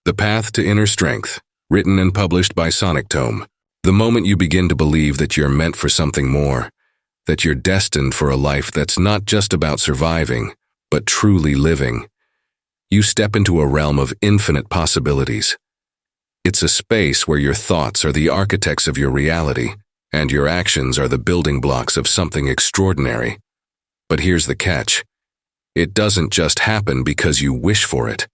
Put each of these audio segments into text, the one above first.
The Path to Inner Strength, written and published by Sonic Tome. The moment you begin to believe that you're meant for something more, that you're destined for a life that's not just about surviving, but truly living, you step into a realm of infinite possibilities. It's a space where your thoughts are the architects of your reality, and your actions are the building blocks of something extraordinary. But here's the catch. It doesn't just happen because you wish for it.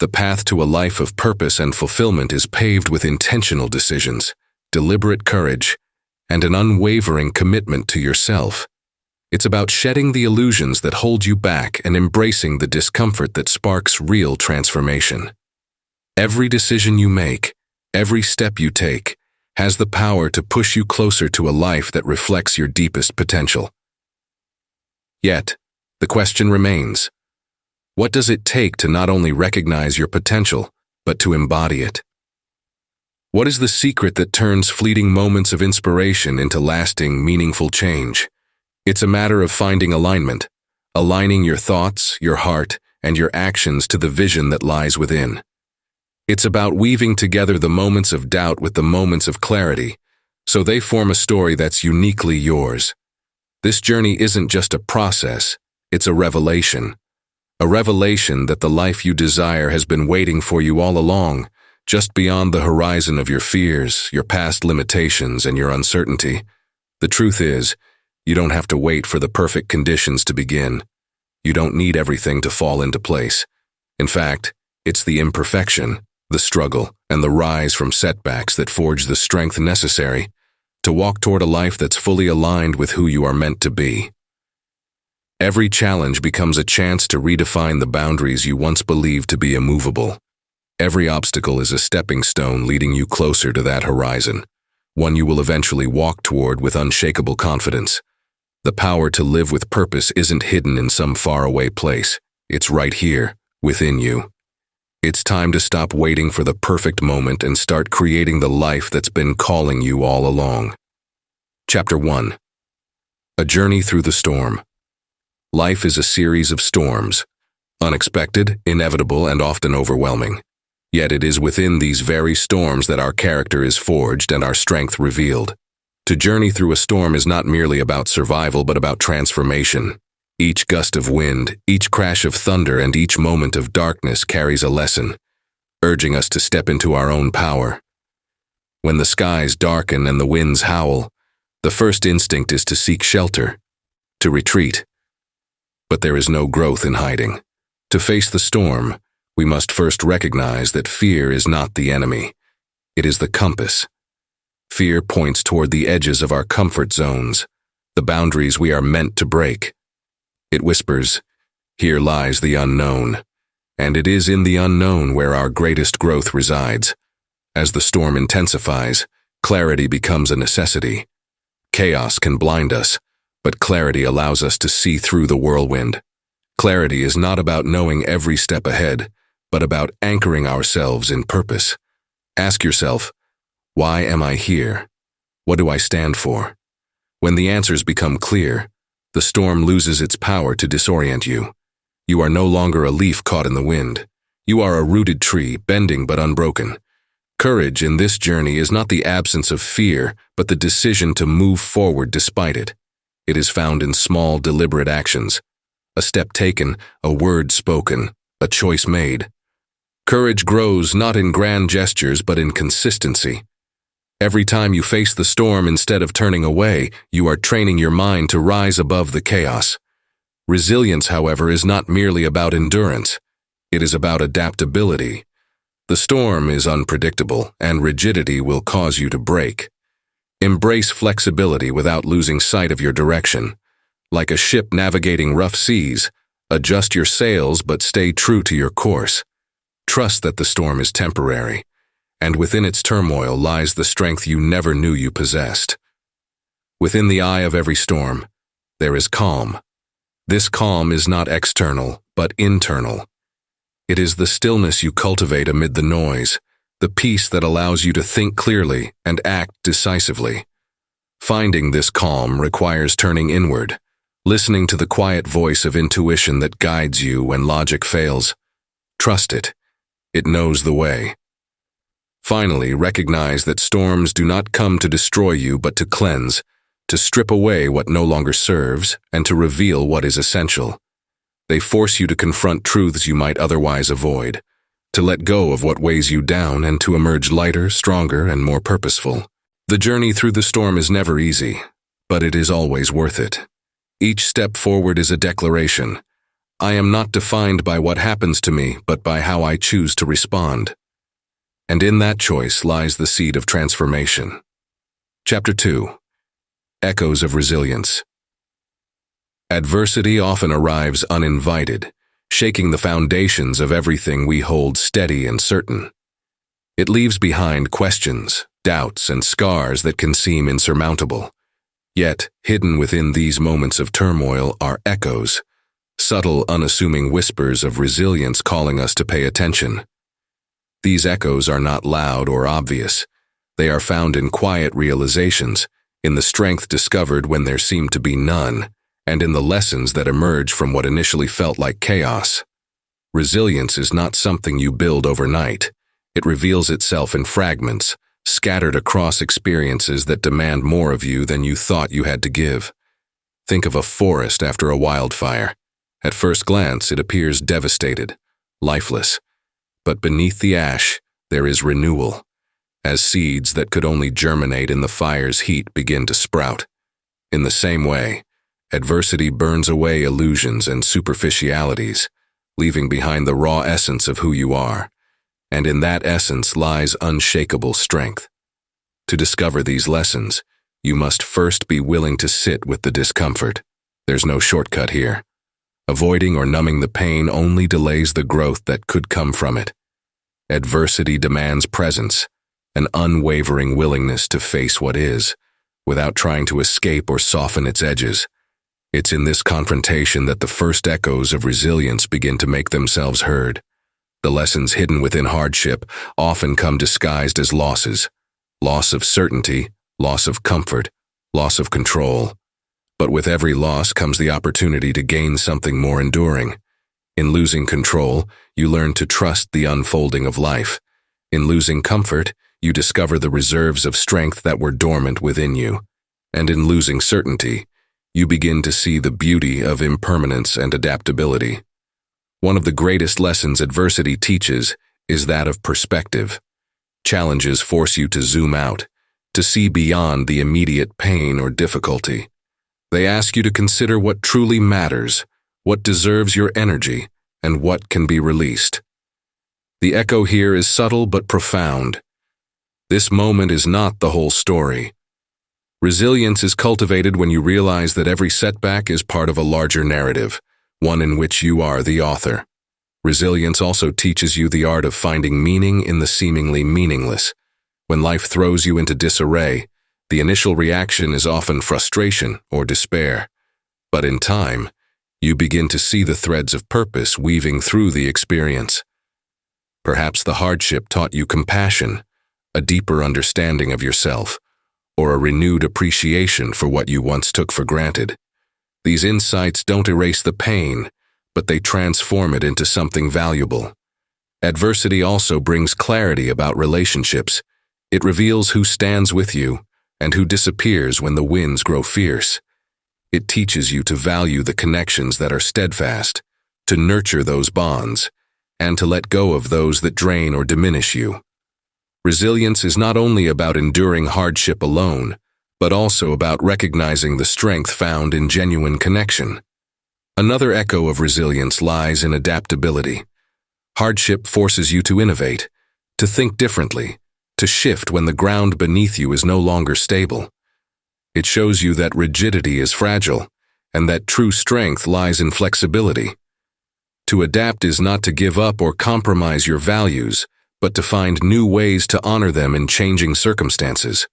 The path to a life of purpose and fulfillment is paved with intentional decisions, deliberate courage, and an unwavering commitment to yourself. It's about shedding the illusions that hold you back and embracing the discomfort that sparks real transformation. Every decision you make, every step you take, has the power to push you closer to a life that reflects your deepest potential. Yet, the question remains, what does it take to not only recognize your potential, but to embody it? What is the secret that turns fleeting moments of inspiration into lasting, meaningful change? It's a matter of finding alignment, aligning your thoughts, your heart, and your actions to the vision that lies within. It's about weaving together the moments of doubt with the moments of clarity, so they form a story that's uniquely yours. This journey isn't just a process, it's a revelation. A revelation that the life you desire has been waiting for you all along, just beyond the horizon of your fears, your past limitations, and your uncertainty. The truth is, you don't have to wait for the perfect conditions to begin. You don't need everything to fall into place. In fact, it's the imperfection, the struggle, and the rise from setbacks that forge the strength necessary to walk toward a life that's fully aligned with who you are meant to be. Every challenge becomes a chance to redefine the boundaries you once believed to be immovable. Every obstacle is a stepping stone leading you closer to that horizon, one you will eventually walk toward with unshakable confidence. The power to live with purpose isn't hidden in some faraway place. It's right here, within you. It's time to stop waiting for the perfect moment and start creating the life that's been calling you all along. Chapter 1. A Journey Through the Storm. Life is a series of storms, unexpected, inevitable, and often overwhelming. Yet it is within these very storms that our character is forged and our strength revealed. To journey through a storm is not merely about survival but about transformation. Each gust of wind, each crash of thunder, and each moment of darkness carries a lesson, urging us to step into our own power. When the skies darken and the winds howl, the first instinct is to seek shelter, to retreat. But there is no growth in hiding. To face the storm, we must first recognize that fear is not the enemy. It is the compass. Fear points toward the edges of our comfort zones, the boundaries we are meant to break. It whispers, "Here lies the unknown," and it is in the unknown where our greatest growth resides. As the storm intensifies, clarity becomes a necessity. Chaos can blind us, but clarity allows us to see through the whirlwind. Clarity is not about knowing every step ahead, but about anchoring ourselves in purpose. Ask yourself, why am I here? What do I stand for? When the answers become clear, the storm loses its power to disorient you. You are no longer a leaf caught in the wind. You are a rooted tree, bending but unbroken. Courage in this journey is not the absence of fear, but the decision to move forward despite it. It is found in small, deliberate actions. A step taken, a word spoken, a choice made. Courage grows not in grand gestures but in consistency. Every time you face the storm instead of turning away, you are training your mind to rise above the chaos. Resilience, however, is not merely about endurance. It is about adaptability. The storm is unpredictable, and rigidity will cause you to break. Embrace flexibility without losing sight of your direction. Like a ship navigating rough seas, adjust your sails but stay true to your course. Trust that the storm is temporary, and within its turmoil lies the strength you never knew you possessed. Within the eye of every storm, there is calm. This calm is not external, but internal. It is the stillness you cultivate amid the noise, the peace that allows you to think clearly and act decisively. Finding this calm requires turning inward, listening to the quiet voice of intuition that guides you when logic fails. Trust it. It knows the way. Finally, recognize that storms do not come to destroy you but to cleanse, to strip away what no longer serves, and to reveal what is essential. They force you to confront truths you might otherwise avoid, to let go of what weighs you down and to emerge lighter, stronger, and more purposeful. The journey through the storm is never easy, but it is always worth it. Each step forward is a declaration. I am not defined by what happens to me, but by how I choose to respond. And in that choice lies the seed of transformation. Chapter 2. Echoes of Resilience. Adversity often arrives uninvited, shaking the foundations of everything we hold steady and certain. It leaves behind questions, doubts, and scars that can seem insurmountable. Yet, hidden within these moments of turmoil are echoes, subtle, unassuming whispers of resilience calling us to pay attention. These echoes are not loud or obvious. They are found in quiet realizations, in the strength discovered when there seemed to be none, and in the lessons that emerge from what initially felt like chaos. Resilience is not something you build overnight. It reveals itself in fragments, scattered across experiences that demand more of you than you thought you had to give. Think of a forest after a wildfire. At first glance, it appears devastated, lifeless. But beneath the ash, there is renewal, as seeds that could only germinate in the fire's heat begin to sprout. In the same way, adversity burns away illusions and superficialities, leaving behind the raw essence of who you are, and in that essence lies unshakable strength. To discover these lessons, you must first be willing to sit with the discomfort. There's no shortcut here. Avoiding or numbing the pain only delays the growth that could come from it. Adversity demands presence, an unwavering willingness to face what is, without trying to escape or soften its edges. It's in this confrontation that the first echoes of resilience begin to make themselves heard. The lessons hidden within hardship often come disguised as losses. Loss of certainty, loss of comfort, loss of control. But with every loss comes the opportunity to gain something more enduring. In losing control, you learn to trust the unfolding of life. In losing comfort, you discover the reserves of strength that were dormant within you. And in losing certainty, you begin to see the beauty of impermanence and adaptability. One of the greatest lessons adversity teaches is that of perspective. Challenges force you to zoom out, to see beyond the immediate pain or difficulty. They ask you to consider what truly matters, what deserves your energy, and what can be released. The echo here is subtle but profound. This moment is not the whole story. Resilience is cultivated when you realize that every setback is part of a larger narrative, one in which you are the author. Resilience also teaches you the art of finding meaning in the seemingly meaningless. When life throws you into disarray, the initial reaction is often frustration or despair. But in time, you begin to see the threads of purpose weaving through the experience. Perhaps the hardship taught you compassion, a deeper understanding of yourself, or a renewed appreciation for what you once took for granted. These insights don't erase the pain, but they transform it into something valuable. Adversity also brings clarity about relationships. It reveals who stands with you and who disappears when the winds grow fierce. It teaches you to value the connections that are steadfast, to nurture those bonds, and to let go of those that drain or diminish you. Resilience is not only about enduring hardship alone, but also about recognizing the strength found in genuine connection. Another echo of resilience lies in adaptability. Hardship forces you to innovate, to think differently, to shift when the ground beneath you is no longer stable. It shows you that rigidity is fragile, and that true strength lies in flexibility. To adapt is not to give up or compromise your values, but to find new ways to honor them in changing circumstances.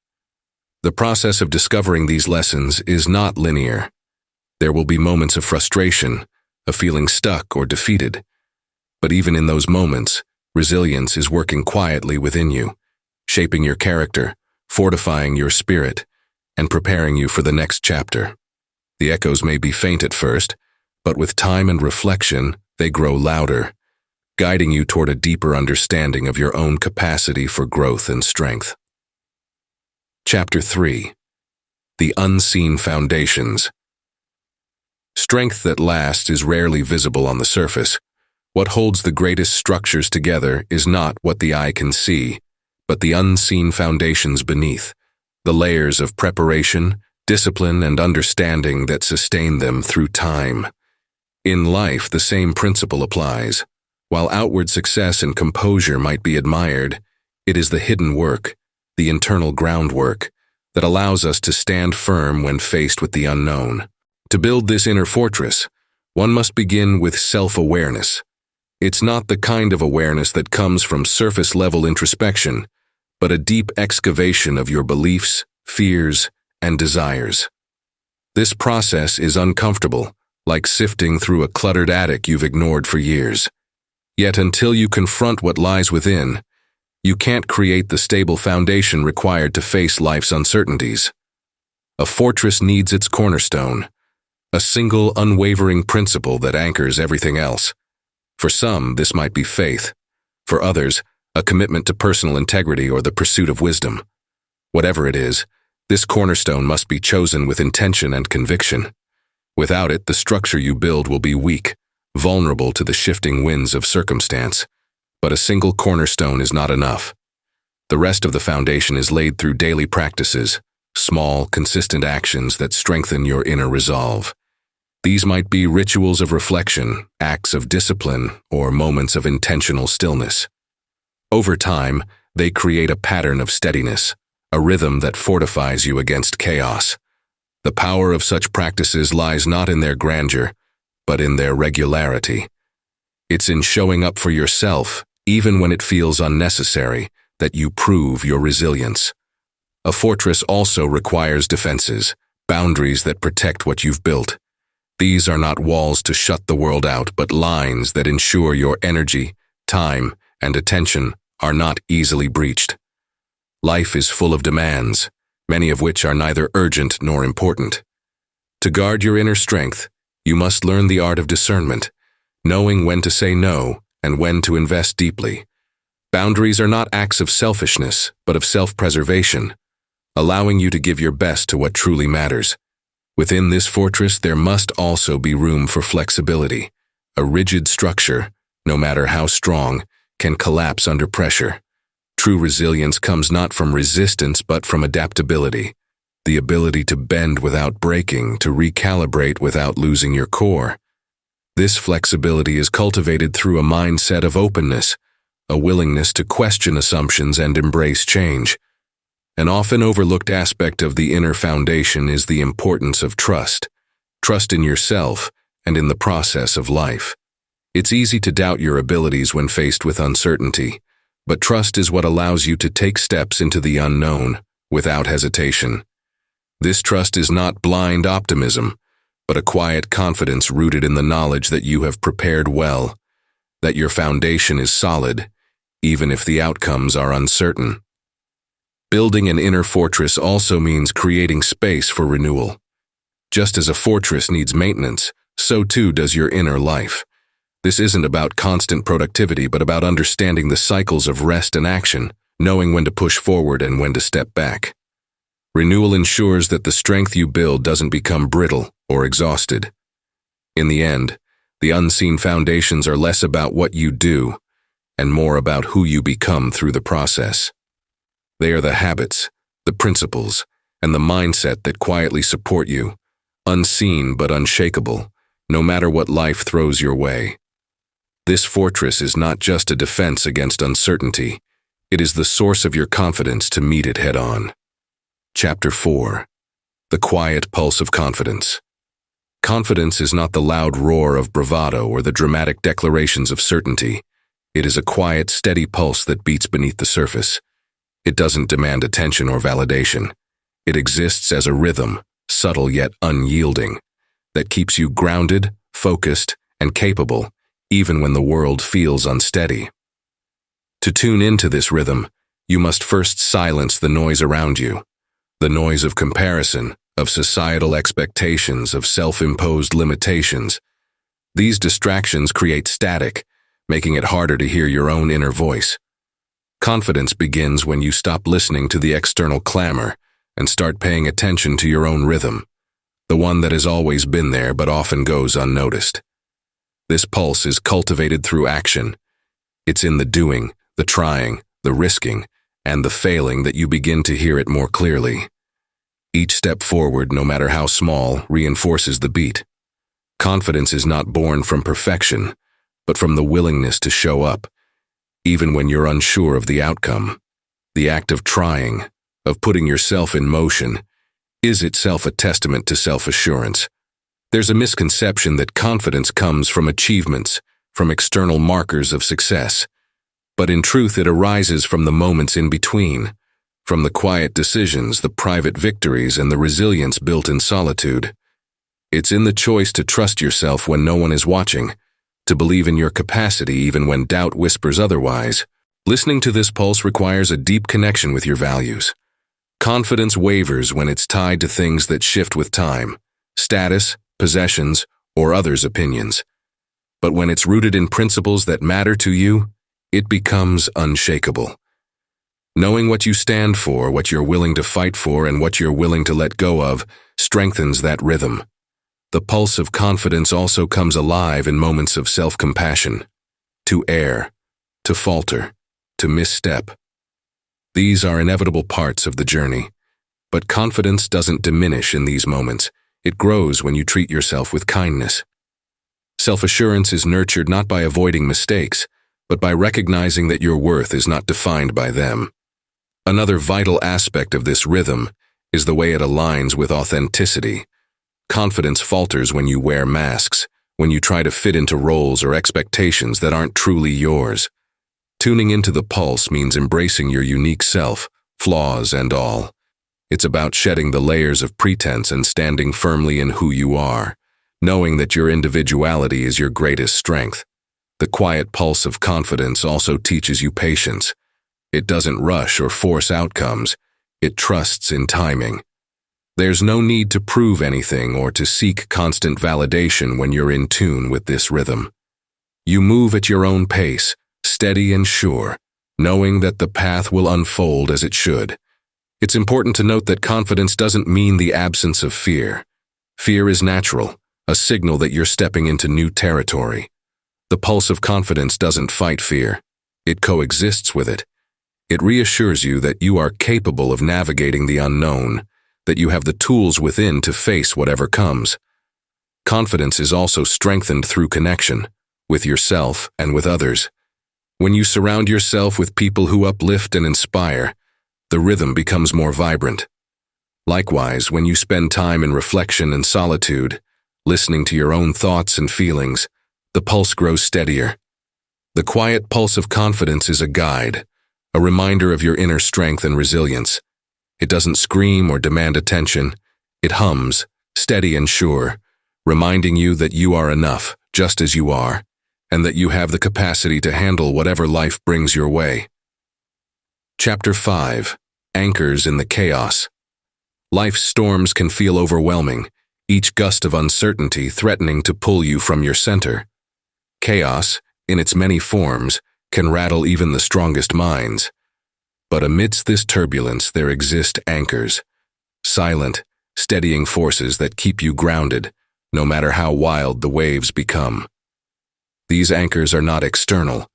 The process of discovering these lessons is not linear. There will be moments of frustration, of feeling stuck or defeated. But even in those moments, resilience is working quietly within you, shaping your character, fortifying your spirit, and preparing you for the next chapter. The echoes may be faint at first, but with time and reflection, they grow louder, guiding you toward a deeper understanding of your own capacity for growth and strength. Chapter 3. The Unseen Foundations. Strength that lasts is rarely visible on the surface. What holds the greatest structures together is not what the eye can see, but the unseen foundations beneath, the layers of preparation, discipline, and understanding that sustain them through time. In life, the same principle applies. While outward success and composure might be admired, it is the hidden work, the internal groundwork, that allows us to stand firm when faced with the unknown. To build this inner fortress, one must begin with self-awareness. It's not the kind of awareness that comes from surface-level introspection, but a deep excavation of your beliefs, fears, and desires. This process is uncomfortable, like sifting through a cluttered attic you've ignored for years. Yet until you confront what lies within, you can't create the stable foundation required to face life's uncertainties. A fortress needs its cornerstone, a single unwavering principle that anchors everything else. For some, this might be faith. For others, a commitment to personal integrity or the pursuit of wisdom. Whatever it is, this cornerstone must be chosen with intention and conviction. Without it, the structure you build will be weak, vulnerable to the shifting winds of circumstance. But a single cornerstone is not enough. The rest of the foundation is laid through daily practices, small, consistent actions that strengthen your inner resolve. These might be rituals of reflection, acts of discipline, or moments of intentional stillness. Over time, they create a pattern of steadiness, a rhythm that fortifies you against chaos. The power of such practices lies not in their grandeur, but in their regularity. It's in showing up for yourself, even when it feels unnecessary, that you prove your resilience. A fortress also requires defenses, boundaries that protect what you've built. These are not walls to shut the world out, but lines that ensure your energy, time, and attention are not easily breached. Life is full of demands, many of which are neither urgent nor important. To guard your inner strength, you must learn the art of discernment, knowing when to say no and when to invest deeply. Boundaries are not acts of selfishness, but of self-preservation, allowing you to give your best to what truly matters. Within this fortress, there must also be room for flexibility. A rigid structure, no matter how strong, can collapse under pressure. True resilience comes not from resistance but from adaptability, the ability to bend without breaking, to recalibrate without losing your core. This flexibility is cultivated through a mindset of openness, a willingness to question assumptions and embrace change. An often overlooked aspect of the inner foundation is the importance of trust. Trust in yourself and in the process of life. It's easy to doubt your abilities when faced with uncertainty, but trust is what allows you to take steps into the unknown without hesitation. This trust is not blind optimism, but a quiet confidence rooted in the knowledge that you have prepared well, that your foundation is solid, even if the outcomes are uncertain. Building an inner fortress also means creating space for renewal. Just as a fortress needs maintenance, so too does your inner life. This isn't about constant productivity, but about understanding the cycles of rest and action, knowing when to push forward and when to step back. Renewal ensures that the strength you build doesn't become brittle or exhausted. In the end, the unseen foundations are less about what you do and more about who you become through the process. They are the habits, the principles, and the mindset that quietly support you, unseen but unshakable, no matter what life throws your way. This fortress is not just a defense against uncertainty, it is the source of your confidence to meet it head-on. Chapter 4. The Quiet Pulse of Confidence. Confidence is not the loud roar of bravado or the dramatic declarations of certainty. It is a quiet, steady pulse that beats beneath the surface. It doesn't demand attention or validation. It exists as a rhythm, subtle yet unyielding, that keeps you grounded, focused, and capable, even when the world feels unsteady. To tune into this rhythm, you must first silence the noise around you, the noise of comparison, of societal expectations, of self-imposed limitations. These distractions create static, making it harder to hear your own inner voice. Confidence begins when you stop listening to the external clamor and start paying attention to your own rhythm, the one that has always been there but often goes unnoticed. This pulse is cultivated through action. It's in the doing, the trying, the risking, and the failing that you begin to hear it more clearly. Each step forward, no matter how small, reinforces the beat. Confidence is not born from perfection, but from the willingness to show up, even when you're unsure of the outcome. The act of trying, of putting yourself in motion, is itself a testament to self-assurance. There's a misconception that confidence comes from achievements, from external markers of success. But in truth, it arises from the moments in between, from the quiet decisions, the private victories, and the resilience built in solitude. It's in the choice to trust yourself when no one is watching, to believe in your capacity even when doubt whispers otherwise. Listening to this pulse requires a deep connection with your values. Confidence wavers when it's tied to things that shift with time, status, possessions, or others' opinions. But when it's rooted in principles that matter to you, it becomes unshakable. Knowing what you stand for, what you're willing to fight for, and what you're willing to let go of strengthens that rhythm. The pulse of confidence also comes alive in moments of self-compassion. To err, to falter, to misstep. These are inevitable parts of the journey. But confidence doesn't diminish in these moments. It grows when you treat yourself with kindness. Self-assurance is nurtured not by avoiding mistakes, but by recognizing that your worth is not defined by them. Another vital aspect of this rhythm is the way it aligns with authenticity. Confidence falters when you wear masks, when you try to fit into roles or expectations that aren't truly yours. Tuning into the pulse means embracing your unique self, flaws and all. It's about shedding the layers of pretense and standing firmly in who you are, knowing that your individuality is your greatest strength. The quiet pulse of confidence also teaches you patience. It doesn't rush or force outcomes. It trusts in timing. There's no need to prove anything or to seek constant validation when you're in tune with this rhythm. You move at your own pace, steady and sure, knowing that the path will unfold as it should. It's important to note that confidence doesn't mean the absence of fear. Fear is natural, a signal that you're stepping into new territory. The pulse of confidence doesn't fight fear. It coexists with it. It reassures you that you are capable of navigating the unknown, that you have the tools within to face whatever comes. Confidence is also strengthened through connection, with yourself and with others. When you surround yourself with people who uplift and inspire, the rhythm becomes more vibrant. Likewise, when you spend time in reflection and solitude, listening to your own thoughts and feelings, the pulse grows steadier. The quiet pulse of confidence is a guide, a reminder of your inner strength and resilience. It doesn't scream or demand attention. It hums, steady and sure, reminding you that you are enough, just as you are, and that you have the capacity to handle whatever life brings your way. Chapter 5. Anchors in the Chaos. Life's storms can feel overwhelming, each gust of uncertainty threatening to pull you from your center. Chaos, in its many forms, can rattle even the strongest minds. But amidst this turbulence there exist anchors, silent, steadying forces that keep you grounded, no matter how wild the waves become. These anchors are not external.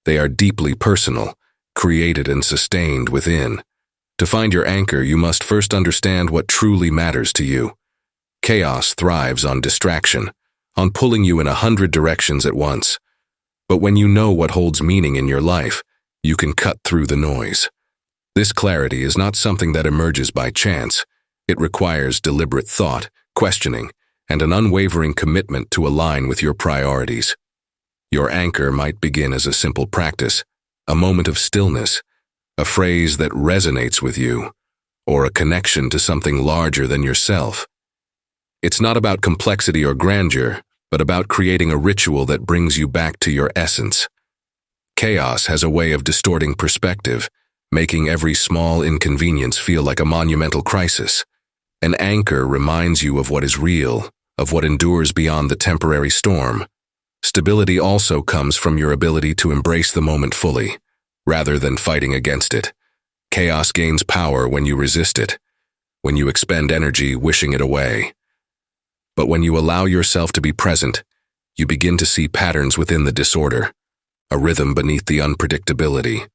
They are deeply personal, created and sustained within. To find your anchor, you must first understand what truly matters to you. Chaos thrives on distraction, on pulling you in 100 directions at once. But when you know what holds meaning in your life, you can cut through the noise. This clarity is not something that emerges by chance. It requires deliberate thought, questioning, and an unwavering commitment to align with your priorities. Your anchor might begin as a simple practice, a moment of stillness, a phrase that resonates with you, or a connection to something larger than yourself. It's not about complexity or grandeur, but about creating a ritual that brings you back to your essence. Chaos has a way of distorting perspective, making every small inconvenience feel like a monumental crisis. An anchor reminds you of what is real, of what endures beyond the temporary storm. Stability also comes from your ability to embrace the moment fully, rather than fighting against it. Chaos gains power when you resist it, when you expend energy wishing it away. But when you allow yourself to be present, you begin to see patterns within the disorder, a rhythm beneath the unpredictability.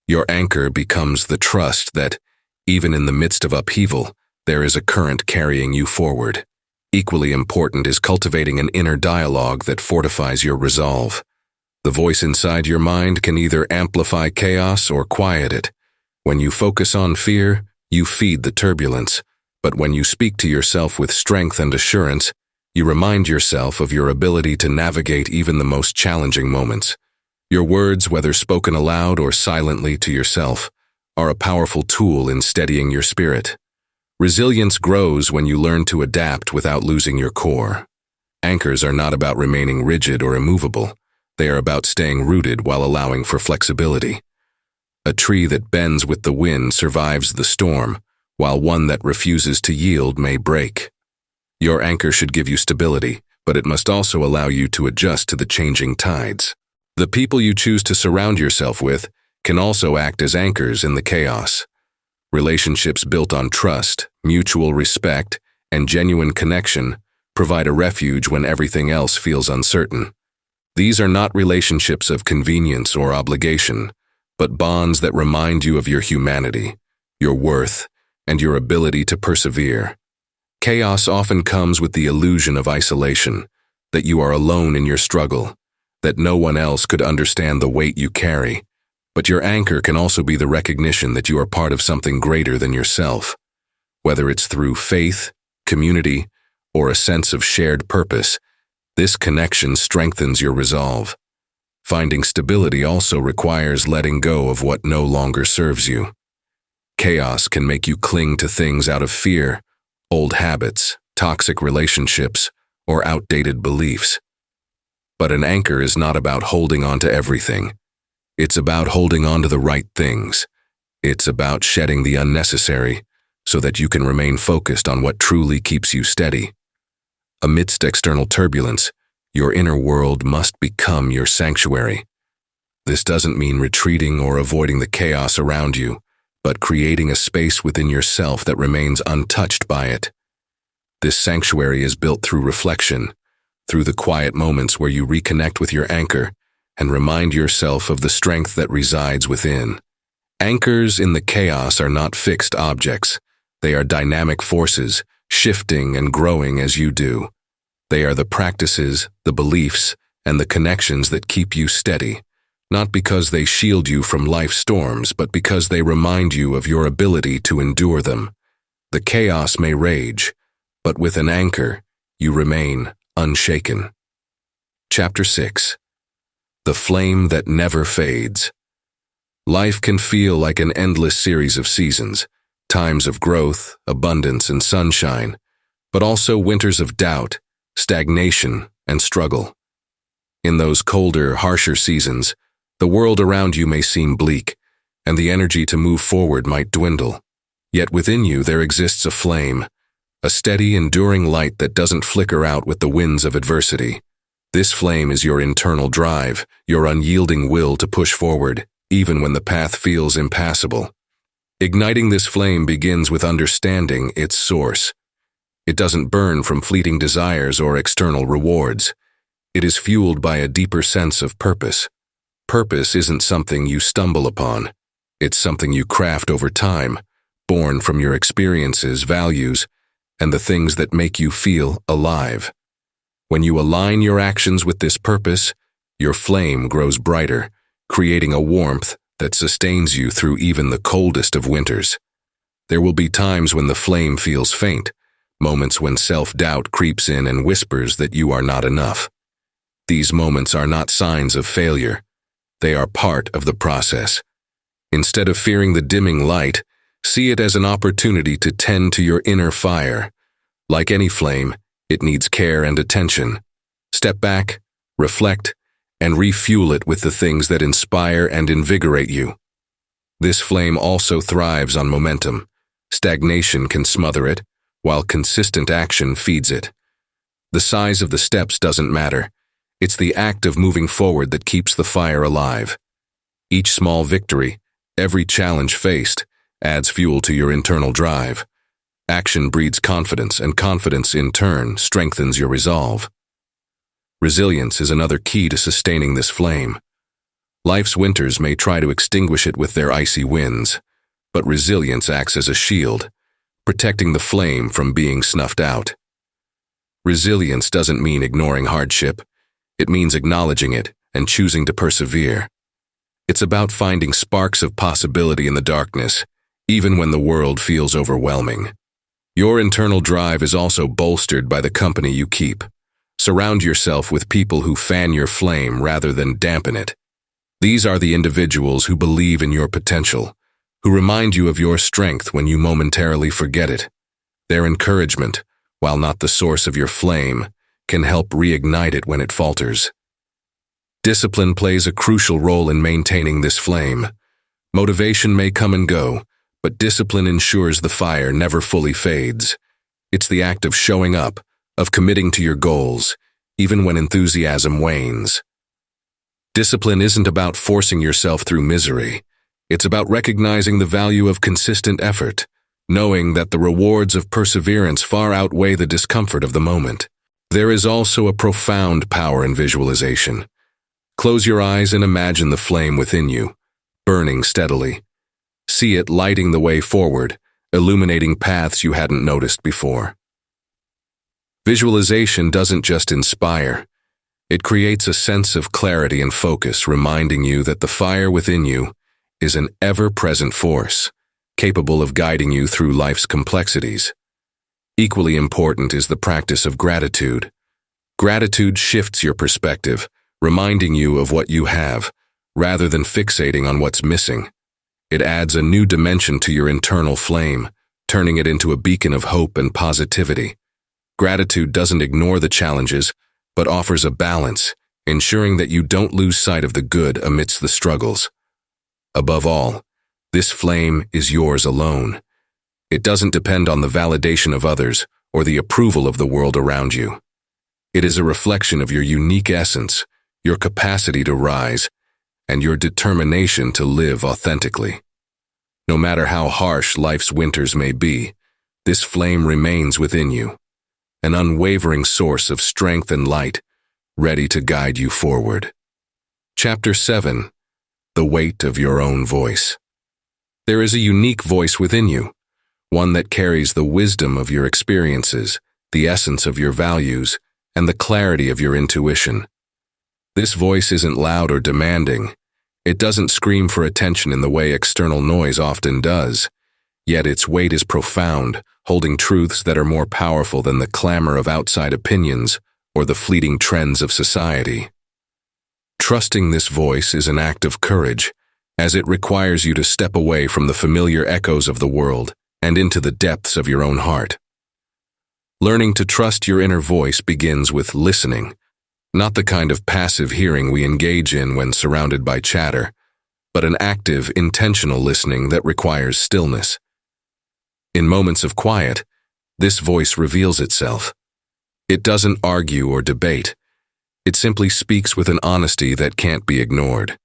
Your anchor becomes the trust that, even in the midst of upheaval, there is a current carrying you forward. Equally important is cultivating an inner dialogue that fortifies your resolve. The voice inside your mind can either amplify chaos or quiet it. When you focus on fear, you feed the turbulence. But when you speak to yourself with strength and assurance, you remind yourself of your ability to navigate even the most challenging moments. Your words, whether spoken aloud or silently to yourself, are a powerful tool in steadying your spirit. Resilience grows when you learn to adapt without losing your core. Anchors are not about remaining rigid or immovable. They are about staying rooted while allowing for flexibility. A tree that bends with the wind survives the storm, while one that refuses to yield may break. Your anchor should give you stability, but it must also allow you to adjust to the changing tides. The people you choose to surround yourself with can also act as anchors in the chaos. Relationships built on trust, mutual respect, and genuine connection provide a refuge when everything else feels uncertain. These are not relationships of convenience or obligation, but bonds that remind you of your humanity, your worth, and your ability to persevere. Chaos often comes with the illusion of isolation, that you are alone in your struggle, that no one else could understand the weight you carry. But your anchor can also be the recognition that you are part of something greater than yourself. Whether it's through faith, community, or a sense of shared purpose, this connection strengthens your resolve. Finding stability also requires letting go of what no longer serves you. Chaos can make you cling to things out of fear, old habits, toxic relationships, or outdated beliefs. But an anchor is not about holding on to everything. It's about holding on to the right things. It's about shedding the unnecessary so that you can remain focused on what truly keeps you steady. Amidst external turbulence, your inner world must become your sanctuary. This doesn't mean retreating or avoiding the chaos around you, but creating a space within yourself that remains untouched by it. This sanctuary is built through reflection, through the quiet moments where you reconnect with your anchor and remind yourself of the strength that resides within. Anchors in the chaos are not fixed objects. They are dynamic forces, shifting and growing as you do. They are the practices, the beliefs, and the connections that keep you steady, not because they shield you from life's storms, but because they remind you of your ability to endure them. The chaos may rage, but with an anchor, you remain unshaken. Chapter 6. The flame that never fades. Life can feel like an endless series of seasons, times of growth, abundance, and sunshine, but also winters of doubt, stagnation, and struggle. In those colder, harsher seasons, the world around you may seem bleak, and the energy to move forward might dwindle. Yet within you there exists a flame, a steady, enduring light that doesn't flicker out with the winds of adversity. This flame is your internal drive, your unyielding will to push forward, even when the path feels impassable. Igniting this flame begins with understanding its source. It doesn't burn from fleeting desires or external rewards. It is fueled by a deeper sense of purpose. Purpose isn't something you stumble upon. It's something you craft over time, born from your experiences, values, and the things that make you feel alive. When you align your actions with this purpose, your flame grows brighter, creating a warmth that sustains you through even the coldest of winters. There will be times when the flame feels faint, moments when self-doubt creeps in and whispers that you are not enough. These moments are not signs of failure. They are part of the process. Instead of fearing the dimming light, see it as an opportunity to tend to your inner fire. Like any flame, it needs care and attention. Step back, reflect, and refuel it with the things that inspire and invigorate you. This flame also thrives on momentum. Stagnation can smother it, while consistent action feeds it. The size of the steps doesn't matter. It's the act of moving forward that keeps the fire alive. Each small victory, every challenge faced, adds fuel to your internal drive. Action breeds confidence, and confidence, in turn, strengthens your resolve. Resilience is another key to sustaining this flame. Life's winters may try to extinguish it with their icy winds, but resilience acts as a shield, protecting the flame from being snuffed out. Resilience doesn't mean ignoring hardship. It means acknowledging it and choosing to persevere. It's about finding sparks of possibility in the darkness, even when the world feels overwhelming. Your internal drive is also bolstered by the company you keep. Surround yourself with people who fan your flame rather than dampen it. These are the individuals who believe in your potential, who remind you of your strength when you momentarily forget it. Their encouragement, while not the source of your flame, can help reignite it when it falters. Discipline plays a crucial role in maintaining this flame. Motivation may come and go, but discipline ensures the fire never fully fades. It's the act of showing up, of committing to your goals, even when enthusiasm wanes. Discipline isn't about forcing yourself through misery. It's about recognizing the value of consistent effort, knowing that the rewards of perseverance far outweigh the discomfort of the moment. There is also a profound power in visualization. Close your eyes and imagine the flame within you, burning steadily. See it lighting the way forward, illuminating paths you hadn't noticed before. Visualization doesn't just inspire. It creates a sense of clarity and focus, reminding you that the fire within you is an ever-present force, capable of guiding you through life's complexities. Equally important is the practice of gratitude. Gratitude shifts your perspective, reminding you of what you have, rather than fixating on what's missing. It adds a new dimension to your internal flame, turning it into a beacon of hope and positivity. Gratitude doesn't ignore the challenges, but offers a balance, ensuring that you don't lose sight of the good amidst the struggles. Above all, this flame is yours alone. It doesn't depend on the validation of others or the approval of the world around you. It is a reflection of your unique essence, your capacity to rise, and your determination to live authentically. No matter how harsh life's winters may be, this flame remains within you, an unwavering source of strength and light, ready to guide you forward. Chapter 7. The Weight of Your Own Voice. There is a unique voice within you, one that carries the wisdom of your experiences, the essence of your values, and the clarity of your intuition. This voice isn't loud or demanding. It doesn't scream for attention in the way external noise often does, yet its weight is profound, holding truths that are more powerful than the clamor of outside opinions or the fleeting trends of society. Trusting this voice is an act of courage, as it requires you to step away from the familiar echoes of the world and into the depths of your own heart. Learning to trust your inner voice begins with listening, not the kind of passive hearing we engage in when surrounded by chatter, but an active, intentional listening that requires stillness. In moments of quiet, this voice reveals itself. It doesn't argue or debate. It simply speaks with an honesty that can't be ignored.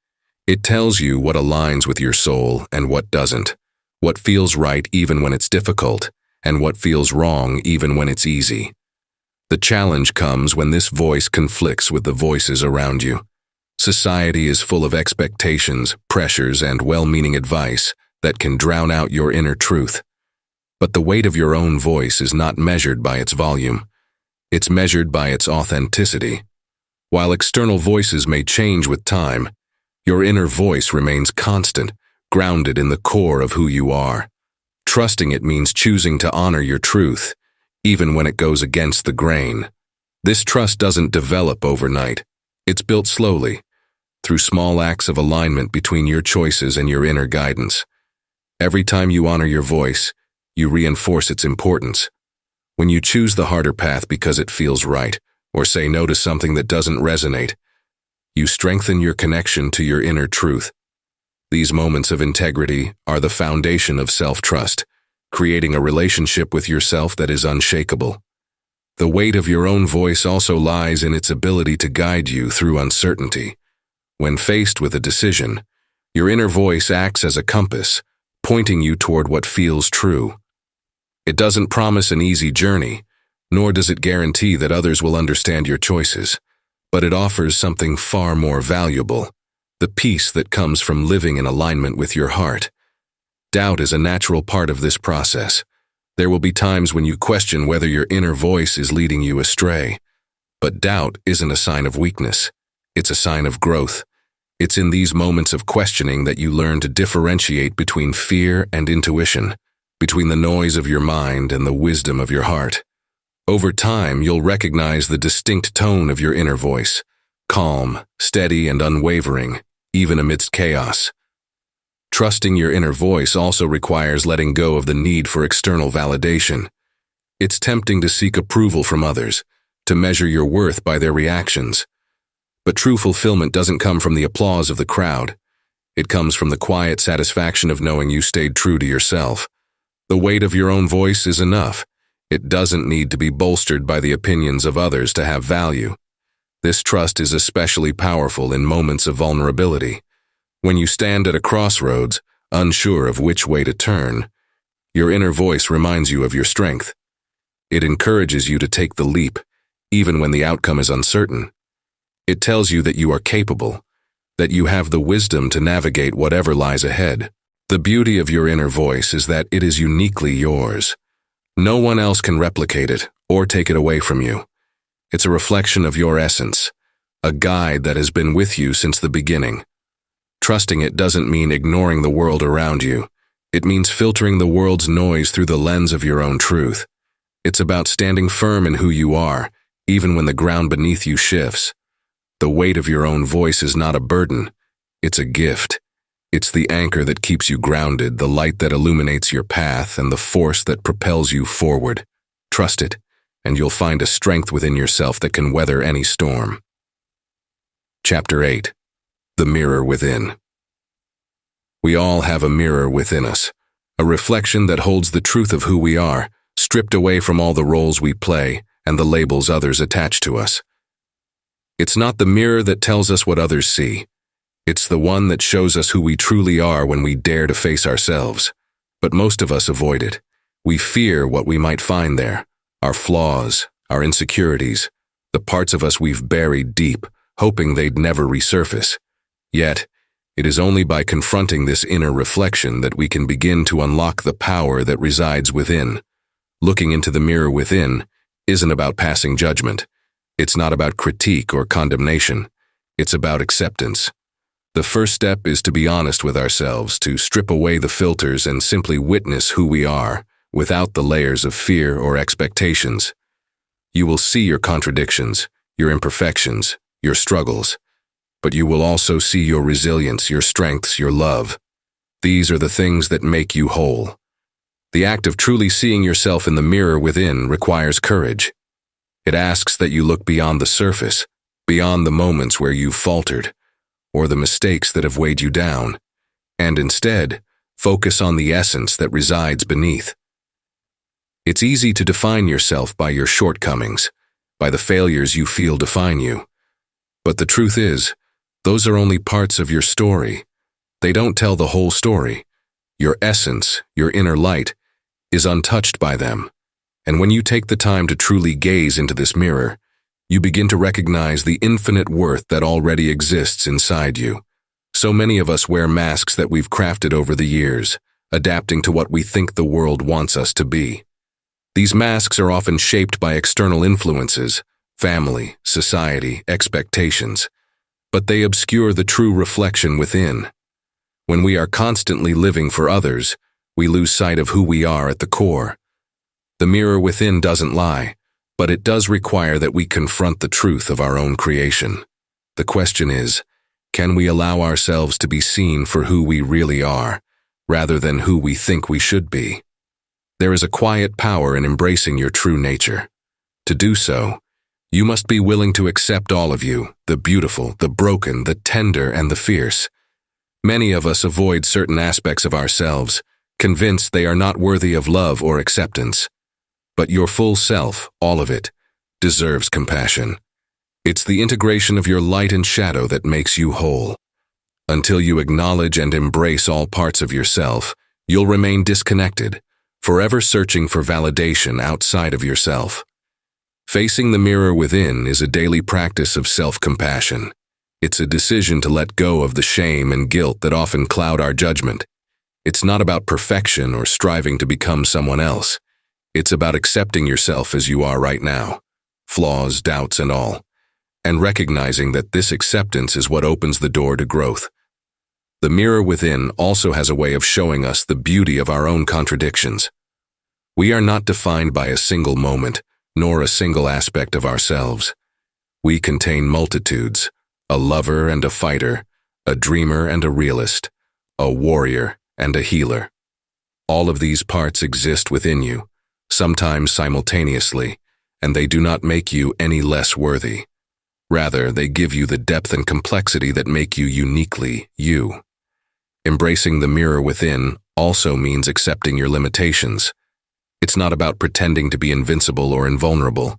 It tells you what aligns with your soul and what doesn't, what feels right even when it's difficult, and what feels wrong even when it's easy. The challenge comes when this voice conflicts with the voices around you. Society is full of expectations, pressures, and well-meaning advice that can drown out your inner truth. But the weight of your own voice is not measured by its volume. It's measured by its authenticity. While external voices may change with time, your inner voice remains constant, grounded in the core of who you are. Trusting it means choosing to honor your truth, even when it goes against the grain. This trust doesn't develop overnight. It's built slowly, through small acts of alignment between your choices and your inner guidance. Every time you honor your voice, you reinforce its importance. When you choose the harder path because it feels right, or say no to something that doesn't resonate, you strengthen your connection to your inner truth. These moments of integrity are the foundation of self-trust, creating a relationship with yourself that is unshakable. The weight of your own voice also lies in its ability to guide you through uncertainty. When faced with a decision, your inner voice acts as a compass, pointing you toward what feels true. It doesn't promise an easy journey, nor does it guarantee that others will understand your choices, but it offers something far more valuable: the peace that comes from living in alignment with your heart. Doubt is a natural part of this process. There will be times when you question whether your inner voice is leading you astray. But doubt isn't a sign of weakness. It's a sign of growth. It's in these moments of questioning that you learn to differentiate between fear and intuition, between the noise of your mind and the wisdom of your heart. Over time, you'll recognize the distinct tone of your inner voice: calm, steady, and unwavering, even amidst chaos. Trusting your inner voice also requires letting go of the need for external validation. It's tempting to seek approval from others, to measure your worth by their reactions. But true fulfillment doesn't come from the applause of the crowd. It comes from the quiet satisfaction of knowing you stayed true to yourself. The weight of your own voice is enough. It doesn't need to be bolstered by the opinions of others to have value. This trust is especially powerful in moments of vulnerability. When you stand at a crossroads, unsure of which way to turn, your inner voice reminds you of your strength. It encourages you to take the leap, even when the outcome is uncertain. It tells you that you are capable, that you have the wisdom to navigate whatever lies ahead. The beauty of your inner voice is that it is uniquely yours. No one else can replicate it or take it away from you. It's a reflection of your essence, a guide that has been with you since the beginning. Trusting it doesn't mean ignoring the world around you. It means filtering the world's noise through the lens of your own truth. It's about standing firm in who you are, even when the ground beneath you shifts. The weight of your own voice is not a burden. It's a gift. It's the anchor that keeps you grounded, the light that illuminates your path, and the force that propels you forward. Trust it, and you'll find a strength within yourself that can weather any storm. Chapter 8. The Mirror Within. We all have a mirror within us, a reflection that holds the truth of who we are, stripped away from all the roles we play and the labels others attach to us. It's not the mirror that tells us what others see. It's the one that shows us who we truly are when we dare to face ourselves. But most of us avoid it. We fear what we might find there: our flaws, our insecurities, the parts of us we've buried deep, hoping they'd never resurface. Yet, it is only by confronting this inner reflection that we can begin to unlock the power that resides within. Looking into the mirror within isn't about passing judgment. It's not about critique or condemnation. It's about acceptance. The first step is to be honest with ourselves, to strip away the filters and simply witness who we are, without the layers of fear or expectations. You will see your contradictions, your imperfections, your struggles. But you will also see your resilience, your strengths, your love. These are the things that make you whole. The act of truly seeing yourself in the mirror within requires courage. It asks that you look beyond the surface, beyond the moments where you've faltered, or the mistakes that have weighed you down, and instead, focus on the essence that resides beneath. It's easy to define yourself by your shortcomings, by the failures you feel define you. But the truth is, those are only parts of your story. They don't tell the whole story. Your essence, your inner light, is untouched by them. And when you take the time to truly gaze into this mirror, you begin to recognize the infinite worth that already exists inside you. So many of us wear masks that we've crafted over the years, adapting to what we think the world wants us to be. These masks are often shaped by external influences, family, society, expectations, but they obscure the true reflection within. When we are constantly living for others, we lose sight of who we are at the core. The mirror within doesn't lie, but it does require that we confront the truth of our own creation. The question is, can we allow ourselves to be seen for who we really are, rather than who we think we should be? There is a quiet power in embracing your true nature. To do so, you must be willing to accept all of you, the beautiful, the broken, the tender, and the fierce. Many of us avoid certain aspects of ourselves, convinced they are not worthy of love or acceptance. But your full self, all of it, deserves compassion. It's the integration of your light and shadow that makes you whole. Until you acknowledge and embrace all parts of yourself, you'll remain disconnected, forever searching for validation outside of yourself. Facing the mirror within is a daily practice of self-compassion. It's a decision to let go of the shame and guilt that often cloud our judgment. It's not about perfection or striving to become someone else. It's about accepting yourself as you are right now, flaws, doubts, and all, and recognizing that this acceptance is what opens the door to growth. The mirror within also has a way of showing us the beauty of our own contradictions. We are not defined by a single moment, nor a single aspect of ourselves. We contain multitudes, a lover and a fighter, a dreamer and a realist, a warrior and a healer. All of these parts exist within you, sometimes simultaneously, and they do not make you any less worthy. Rather, they give you the depth and complexity that make you uniquely you. Embracing the mirror within also means accepting your limitations. It's not about pretending to be invincible or invulnerable.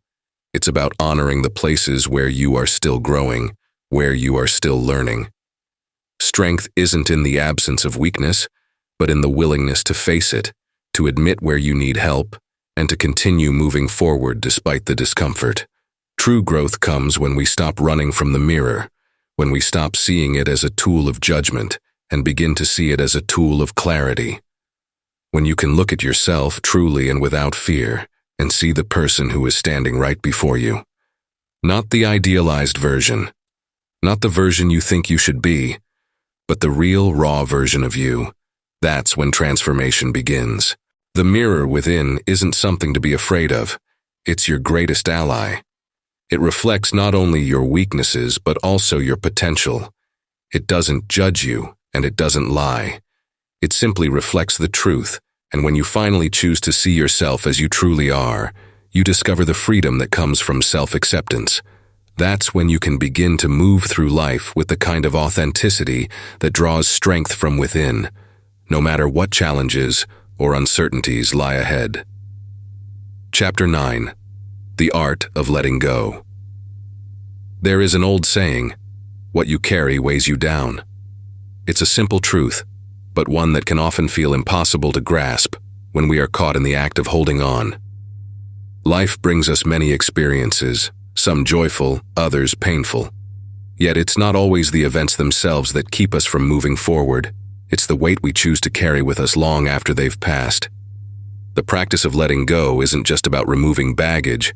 It's about honoring the places where you are still growing, where you are still learning. Strength isn't in the absence of weakness, but in the willingness to face it, to admit where you need help, and to continue moving forward despite the discomfort. True growth comes when we stop running from the mirror, when we stop seeing it as a tool of judgment and begin to see it as a tool of clarity. When you can look at yourself truly and without fear and see the person who is standing right before you. Not the idealized version, not the version you think you should be, but the real, raw version of you. That's when transformation begins. The mirror within isn't something to be afraid of. It's your greatest ally. It reflects not only your weaknesses, but also your potential. It doesn't judge you, and it doesn't lie. It simply reflects the truth, and when you finally choose to see yourself as you truly are, you discover the freedom that comes from self-acceptance. That's when you can begin to move through life with the kind of authenticity that draws strength from within, no matter what challenges or uncertainties lie ahead. Chapter 9. The Art of Letting Go. There is an old saying, "What you carry weighs you down." It's a simple truth, but one that can often feel impossible to grasp when we are caught in the act of holding on. Life brings us many experiences, some joyful, others painful. Yet it's not always the events themselves that keep us from moving forward. It's the weight we choose to carry with us long after they've passed. The practice of letting go isn't just about removing baggage.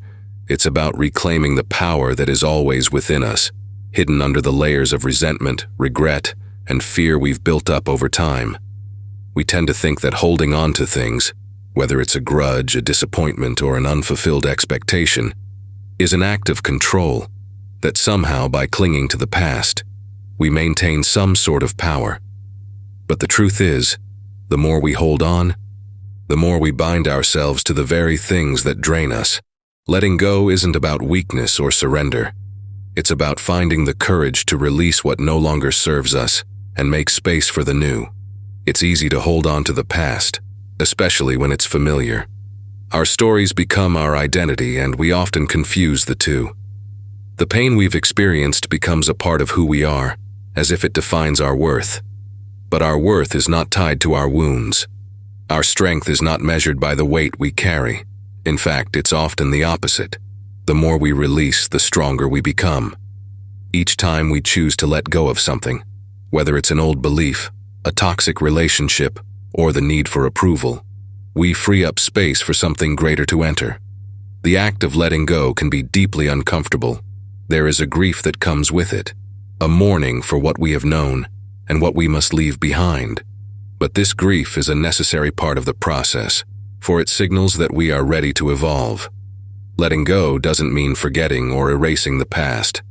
It's about reclaiming the power that is always within us, hidden under the layers of resentment, regret, and fear we've built up over time. We tend to think that holding on to things, whether it's a grudge, a disappointment, or an unfulfilled expectation, is an act of control, that somehow by clinging to the past, we maintain some sort of power. But the truth is, the more we hold on, the more we bind ourselves to the very things that drain us. Letting go isn't about weakness or surrender. It's about finding the courage to release what no longer serves us and make space for the new. It's easy to hold on to the past, especially when it's familiar. Our stories become our identity, and we often confuse the two. The pain we've experienced becomes a part of who we are, as if it defines our worth. But our worth is not tied to our wounds. Our strength is not measured by the weight we carry. In fact, it's often the opposite. The more we release, the stronger we become. Each time we choose to let go of something, whether it's an old belief, a toxic relationship, or the need for approval, we free up space for something greater to enter. The act of letting go can be deeply uncomfortable. There is a grief that comes with it, a mourning for what we have known and what we must leave behind. But this grief is a necessary part of the process, for it signals that we are ready to evolve. Letting go doesn't mean forgetting or erasing the past,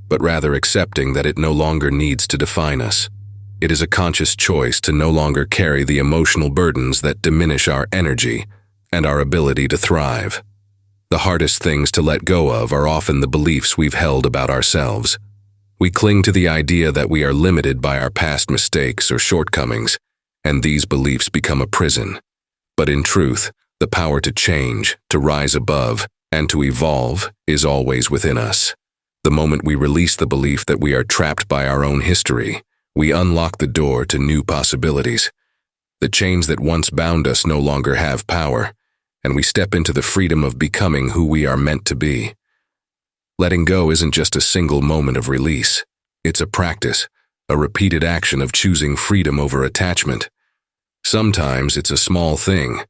but rather accepting that it no longer needs to define us. It is a conscious choice to no longer carry the emotional burdens that diminish our energy and our ability to thrive. The hardest things to let go of are often the beliefs we've held about ourselves. We cling to the idea that we are limited by our past mistakes or shortcomings, and these beliefs become a prison. But in truth, the power to change, to rise above, and to evolve is always within us. The moment we release the belief that we are trapped by our own history, we unlock the door to new possibilities. The chains that once bound us no longer have power, and we step into the freedom of becoming who we are meant to be. Letting go isn't just a single moment of release. It's a practice, a repeated action of choosing freedom over attachment. Sometimes it's a small thing,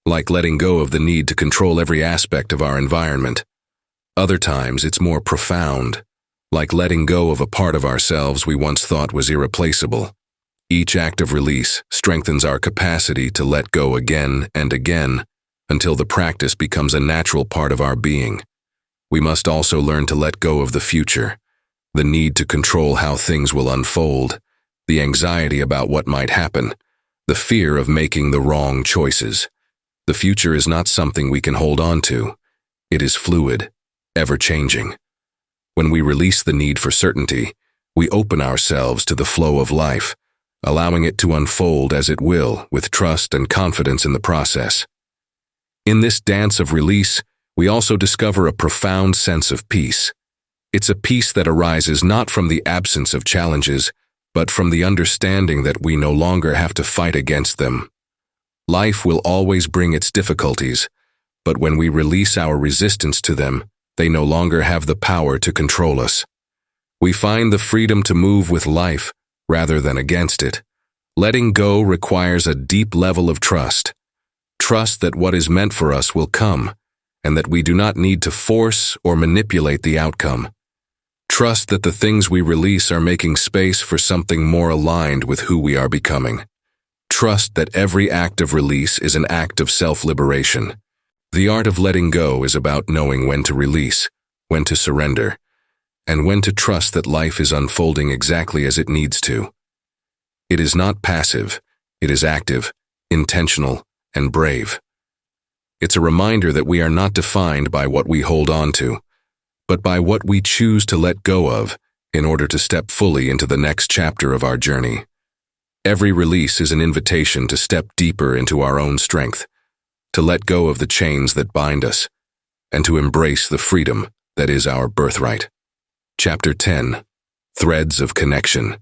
like letting go of the need to control every aspect of our environment. Other times it's more profound, like letting go of a part of ourselves we once thought was irreplaceable. Each act of release strengthens our capacity to let go again and again until the practice becomes a natural part of our being. We must also learn to let go of the future, the need to control how things will unfold, the anxiety about what might happen, the fear of making the wrong choices. The future is not something we can hold on to. It is fluid, ever-changing. When we release the need for certainty, we open ourselves to the flow of life, allowing it to unfold as it will with trust and confidence in the process. In this dance of release, we also discover a profound sense of peace. It's a peace that arises not from the absence of challenges, but from the understanding that we no longer have to fight against them. Life will always bring its difficulties, but when we release our resistance to them, they no longer have the power to control us. We find the freedom to move with life rather than against it. Letting go requires a deep level of trust. Trust that what is meant for us will come, and that we do not need to force or manipulate the outcome. Trust that the things we release are making space for something more aligned with who we are becoming. Trust that every act of release is an act of self-liberation. The art of letting go is about knowing when to release, when to surrender, and when to trust that life is unfolding exactly as it needs to. It is not passive, it is active, intentional, and brave. It's a reminder that we are not defined by what we hold on to, but by what we choose to let go of in order to step fully into the next chapter of our journey. Every release is an invitation to step deeper into our own strength, to let go of the chains that bind us, and to embrace the freedom that is our birthright. Chapter 10. Threads of Connection.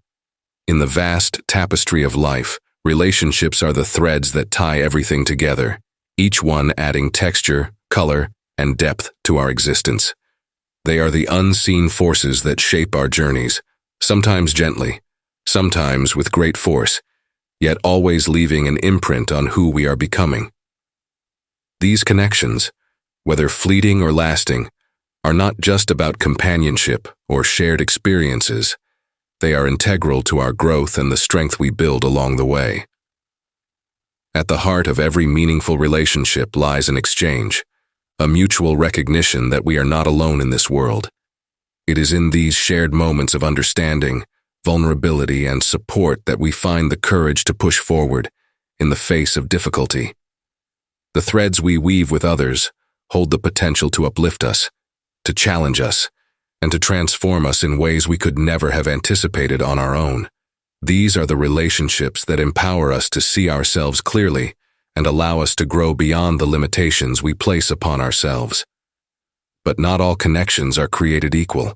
In the vast tapestry of life, relationships are the threads that tie everything together, each one adding texture, color, and depth to our existence. They are the unseen forces that shape our journeys, sometimes gently, sometimes with great force, yet always leaving an imprint on who we are becoming. These connections, whether fleeting or lasting, are not just about companionship or shared experiences. They are integral to our growth and the strength we build along the way. At the heart of every meaningful relationship lies an exchange, a mutual recognition that we are not alone in this world. It is in these shared moments of understanding, vulnerability, and support that we find the courage to push forward in the face of difficulty. The threads we weave with others hold the potential to uplift us, to challenge us, and to transform us in ways we could never have anticipated on our own. These are the relationships that empower us to see ourselves clearly and allow us to grow beyond the limitations we place upon ourselves. But not all connections are created equal.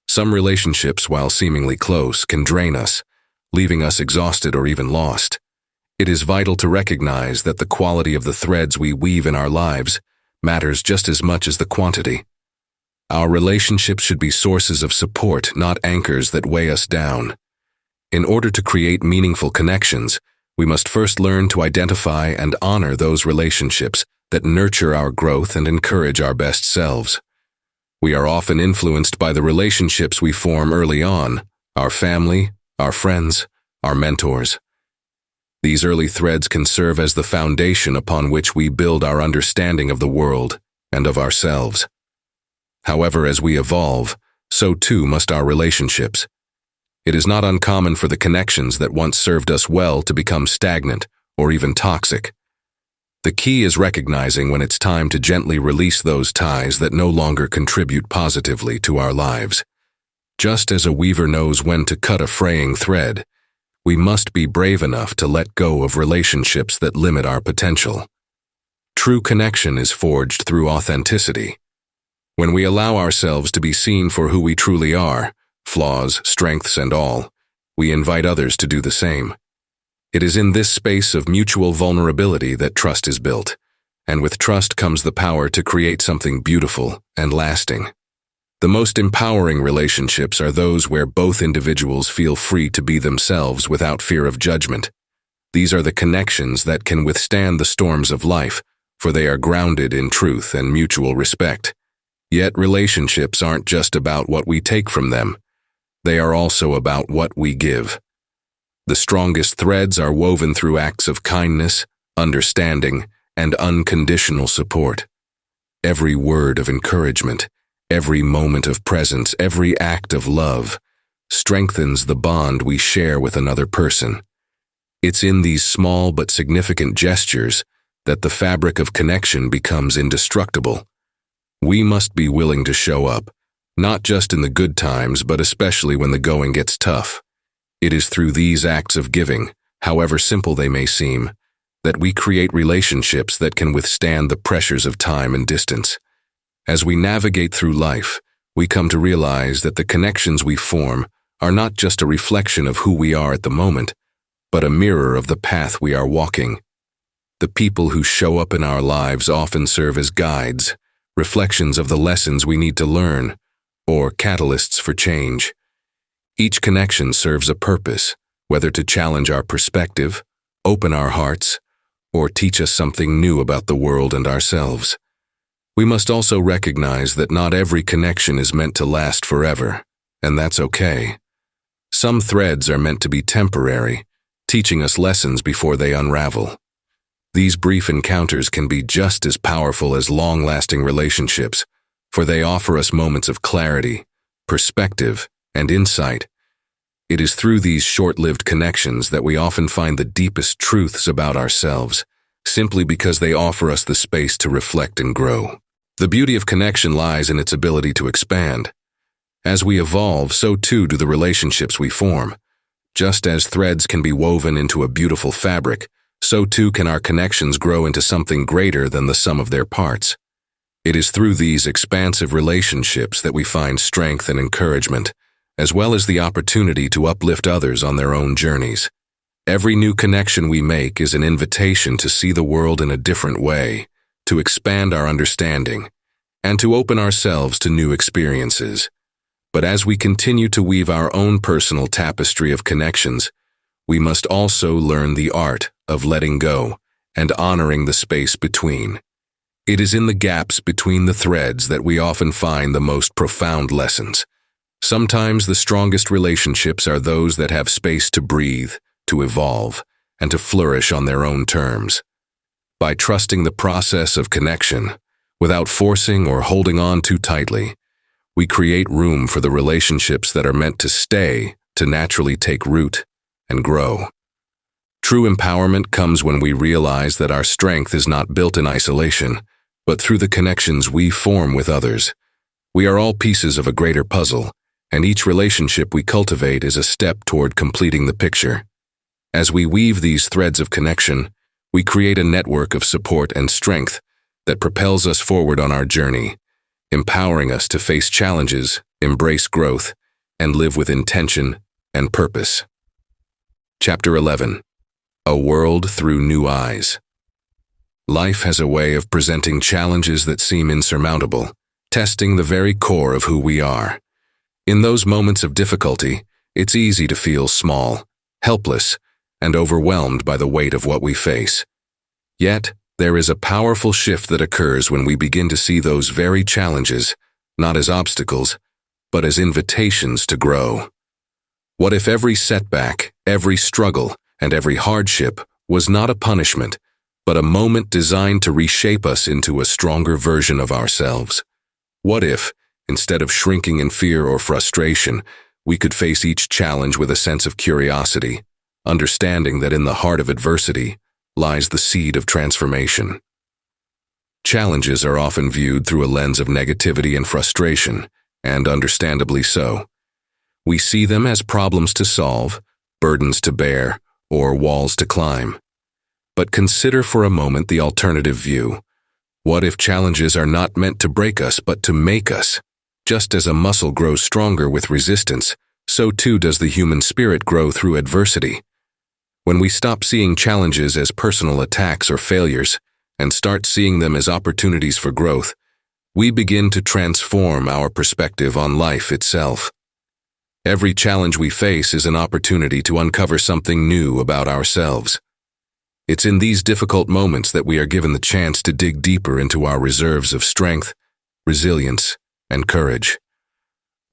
Some relationships, while seemingly close, can drain us, leaving us exhausted or even lost. It is vital to recognize that the quality of the threads we weave in our lives matters just as much as the quantity. Our relationships should be sources of support, not anchors that weigh us down. In order to create meaningful connections, we must first learn to identify and honor those relationships that nurture our growth and encourage our best selves. We are often influenced by the relationships we form early on, our family, our friends, our mentors. These early threads can serve as the foundation upon which we build our understanding of the world and of ourselves. However, as we evolve, so too must our relationships. It is not uncommon for the connections that once served us well to become stagnant or even toxic. The key is recognizing when it's time to gently release those ties that no longer contribute positively to our lives. Just as a weaver knows when to cut a fraying thread, we must be brave enough to let go of relationships that limit our potential. True connection is forged through authenticity, When we allow ourselves to be seen for who we truly are, flaws, strengths, and all, we invite others to do the same. It is in this space of mutual vulnerability that trust is built, and with trust comes the power to create something beautiful and lasting. The most empowering relationships are those where both individuals feel free to be themselves without fear of judgment. These are the connections that can withstand the storms of life, for they are grounded in truth and mutual respect. Yet relationships aren't just about what we take from them. They are also about what we give. The strongest threads are woven through acts of kindness, understanding, and unconditional support. Every word of encouragement, every moment of presence, every act of love strengthens the bond we share with another person. It's in these small but significant gestures that the fabric of connection becomes indestructible. We must be willing to show up, not just in the good times, but especially when the going gets tough. It is through these acts of giving, however simple they may seem, that we create relationships that can withstand the pressures of time and distance. As we navigate through life, we come to realize that the connections we form are not just a reflection of who we are at the moment, but a mirror of the path we are walking. The people who show up in our lives often serve as guides, reflections of the lessons we need to learn, or catalysts for change. Each connection serves a purpose, whether to challenge our perspective, open our hearts, or teach us something new about the world and ourselves. We must also recognize that not every connection is meant to last forever, and that's okay. Some threads are meant to be temporary, teaching us lessons before they unravel. These brief encounters can be just as powerful as long-lasting relationships, for they offer us moments of clarity, perspective, and insight. It is through these short-lived connections that we often find the deepest truths about ourselves, simply because they offer us the space to reflect and grow. The beauty of connection lies in its ability to expand. As we evolve, so too do the relationships we form. Just as threads can be woven into a beautiful fabric, so too can our connections grow into something greater than the sum of their parts. It is through these expansive relationships that we find strength and encouragement, as well as the opportunity to uplift others on their own journeys. Every new connection we make is an invitation to see the world in a different way, to expand our understanding, and to open ourselves to new experiences. But as we continue to weave our own personal tapestry of connections, we must also learn the art of letting go and honoring the space between. It is in the gaps between the threads that we often find the most profound lessons. Sometimes the strongest relationships are those that have space to breathe, to evolve, and to flourish on their own terms. By trusting the process of connection, without forcing or holding on too tightly, we create room for the relationships that are meant to stay, to naturally take root and grow. True empowerment comes when we realize that our strength is not built in isolation, but through the connections we form with others. We are all pieces of a greater puzzle, and each relationship we cultivate is a step toward completing the picture. As we weave these threads of connection, we create a network of support and strength that propels us forward on our journey, empowering us to face challenges, embrace growth, and live with intention and purpose. Chapter 11. A World Through New Eyes. Life has a way of presenting challenges that seem insurmountable, testing the very core of who we are. In those moments of difficulty, it's easy to feel small, helpless, and overwhelmed by the weight of what we face. Yet, there is a powerful shift that occurs when we begin to see those very challenges, not as obstacles, but as invitations to grow. What if every setback, every struggle, and every hardship was not a punishment, but a moment designed to reshape us into a stronger version of ourselves? What if, instead of shrinking in fear or frustration, we could face each challenge with a sense of curiosity, understanding that in the heart of adversity lies the seed of transformation? Challenges are often viewed through a lens of negativity and frustration, and understandably so. We see them as problems to solve, burdens to bear, or walls to climb. But consider for a moment the alternative view. What if challenges are not meant to break us but to make us? Just as a muscle grows stronger with resistance, so too does the human spirit grow through adversity. When we stop seeing challenges as personal attacks or failures and start seeing them as opportunities for growth, we begin to transform our perspective on life itself. Every challenge we face is an opportunity to uncover something new about ourselves. It's in these difficult moments that we are given the chance to dig deeper into our reserves of strength, resilience, and courage.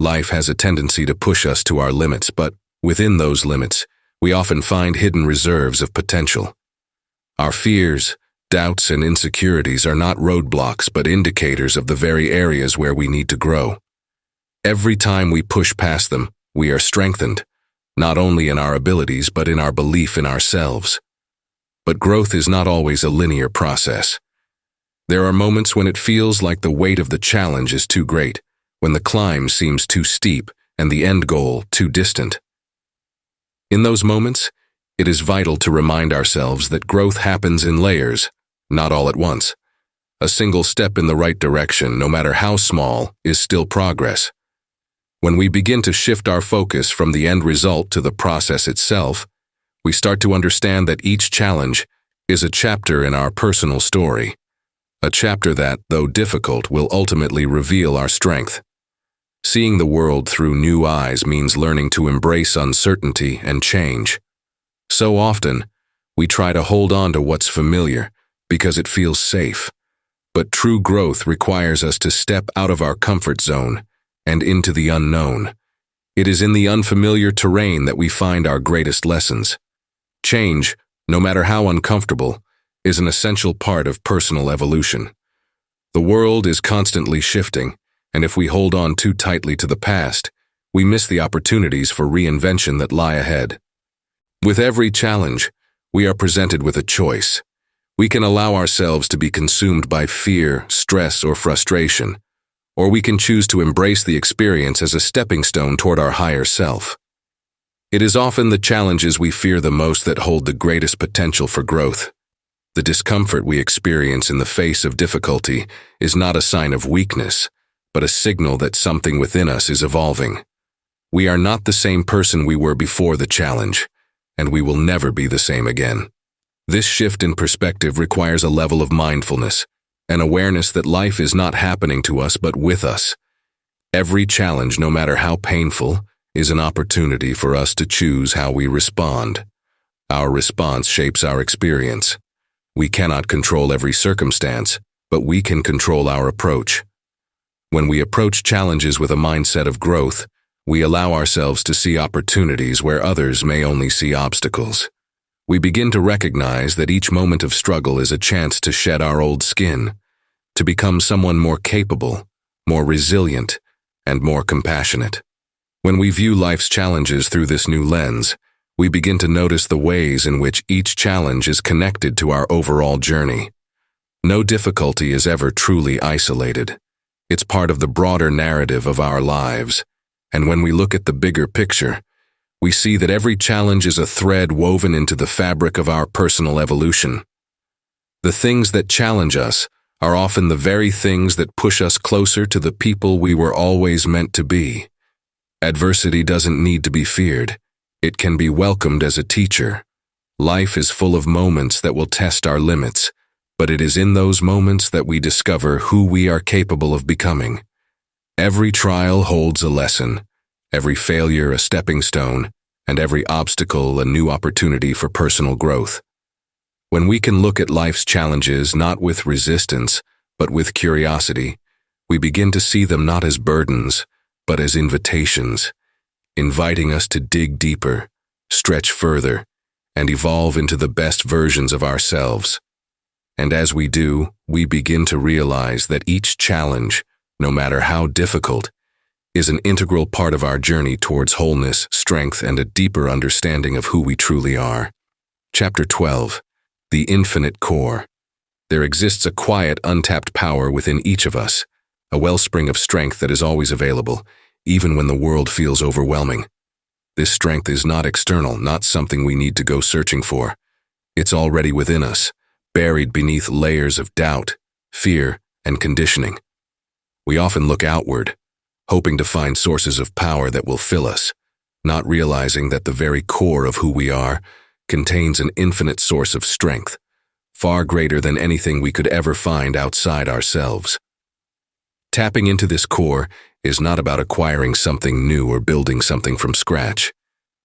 Life has a tendency to push us to our limits, but within those limits, we often find hidden reserves of potential. Our fears, doubts, and insecurities are not roadblocks but indicators of the very areas where we need to grow. Every time we push past them, we are strengthened, not only in our abilities but in our belief in ourselves. But growth is not always a linear process. There are moments when it feels like the weight of the challenge is too great, when the climb seems too steep and the end goal too distant. In those moments, it is vital to remind ourselves that growth happens in layers, not all at once. A single step in the right direction, no matter how small, is still progress. When we begin to shift our focus from the end result to the process itself, we start to understand that each challenge is a chapter in our personal story, a chapter that, though difficult, will ultimately reveal our strength. Seeing the world through new eyes means learning to embrace uncertainty and change. So often, we try to hold on to what's familiar because it feels safe, but true growth requires us to step out of our comfort zone and into the unknown. It is in the unfamiliar terrain that we find our greatest lessons. Change, no matter how uncomfortable, is an essential part of personal evolution. The world is constantly shifting, and if we hold on too tightly to the past, we miss the opportunities for reinvention that lie ahead. With every challenge, we are presented with a choice. We can allow ourselves to be consumed by fear, stress, or frustration, or we can choose to embrace the experience as a stepping stone toward our higher self. It is often the challenges we fear the most that hold the greatest potential for growth. The discomfort we experience in the face of difficulty is not a sign of weakness, but a signal that something within us is evolving. We are not the same person we were before the challenge, and we will never be the same again. This shift in perspective requires a level of mindfulness, an awareness that life is not happening to us but with us. Every challenge, no matter how painful, is an opportunity for us to choose how we respond. Our response shapes our experience. We cannot control every circumstance, but we can control our approach. When we approach challenges with a mindset of growth, we allow ourselves to see opportunities where others may only see obstacles. We begin to recognize that each moment of struggle is a chance to shed our old skin, to become someone more capable, more resilient, and more compassionate. When we view life's challenges through this new lens, we begin to notice the ways in which each challenge is connected to our overall journey. No difficulty is ever truly isolated. It's part of the broader narrative of our lives. And when we look at the bigger picture, we see that every challenge is a thread woven into the fabric of our personal evolution. The things that challenge us are often the very things that push us closer to the people we were always meant to be. Adversity doesn't need to be feared. It can be welcomed as a teacher. Life is full of moments that will test our limits, but it is in those moments that we discover who we are capable of becoming. Every trial holds a lesson, every failure a stepping stone, and every obstacle a new opportunity for personal growth. When we can look at life's challenges not with resistance, but with curiosity, we begin to see them not as burdens, but as invitations, inviting us to dig deeper, stretch further, and evolve into the best versions of ourselves. And as we do, we begin to realize that each challenge, no matter how difficult, is an integral part of our journey towards wholeness, strength, and a deeper understanding of who we truly are. Chapter 12. The Infinite Core. There exists a quiet, untapped power within each of us, a wellspring of strength that is always available, even when the world feels overwhelming. This strength is not external, not something we need to go searching for. It's already within us, buried beneath layers of doubt, fear, and conditioning. We often look outward, hoping to find sources of power that will fill us, not realizing that the very core of who we are contains an infinite source of strength, far greater than anything we could ever find outside ourselves. Tapping into this core is not about acquiring something new or building something from scratch.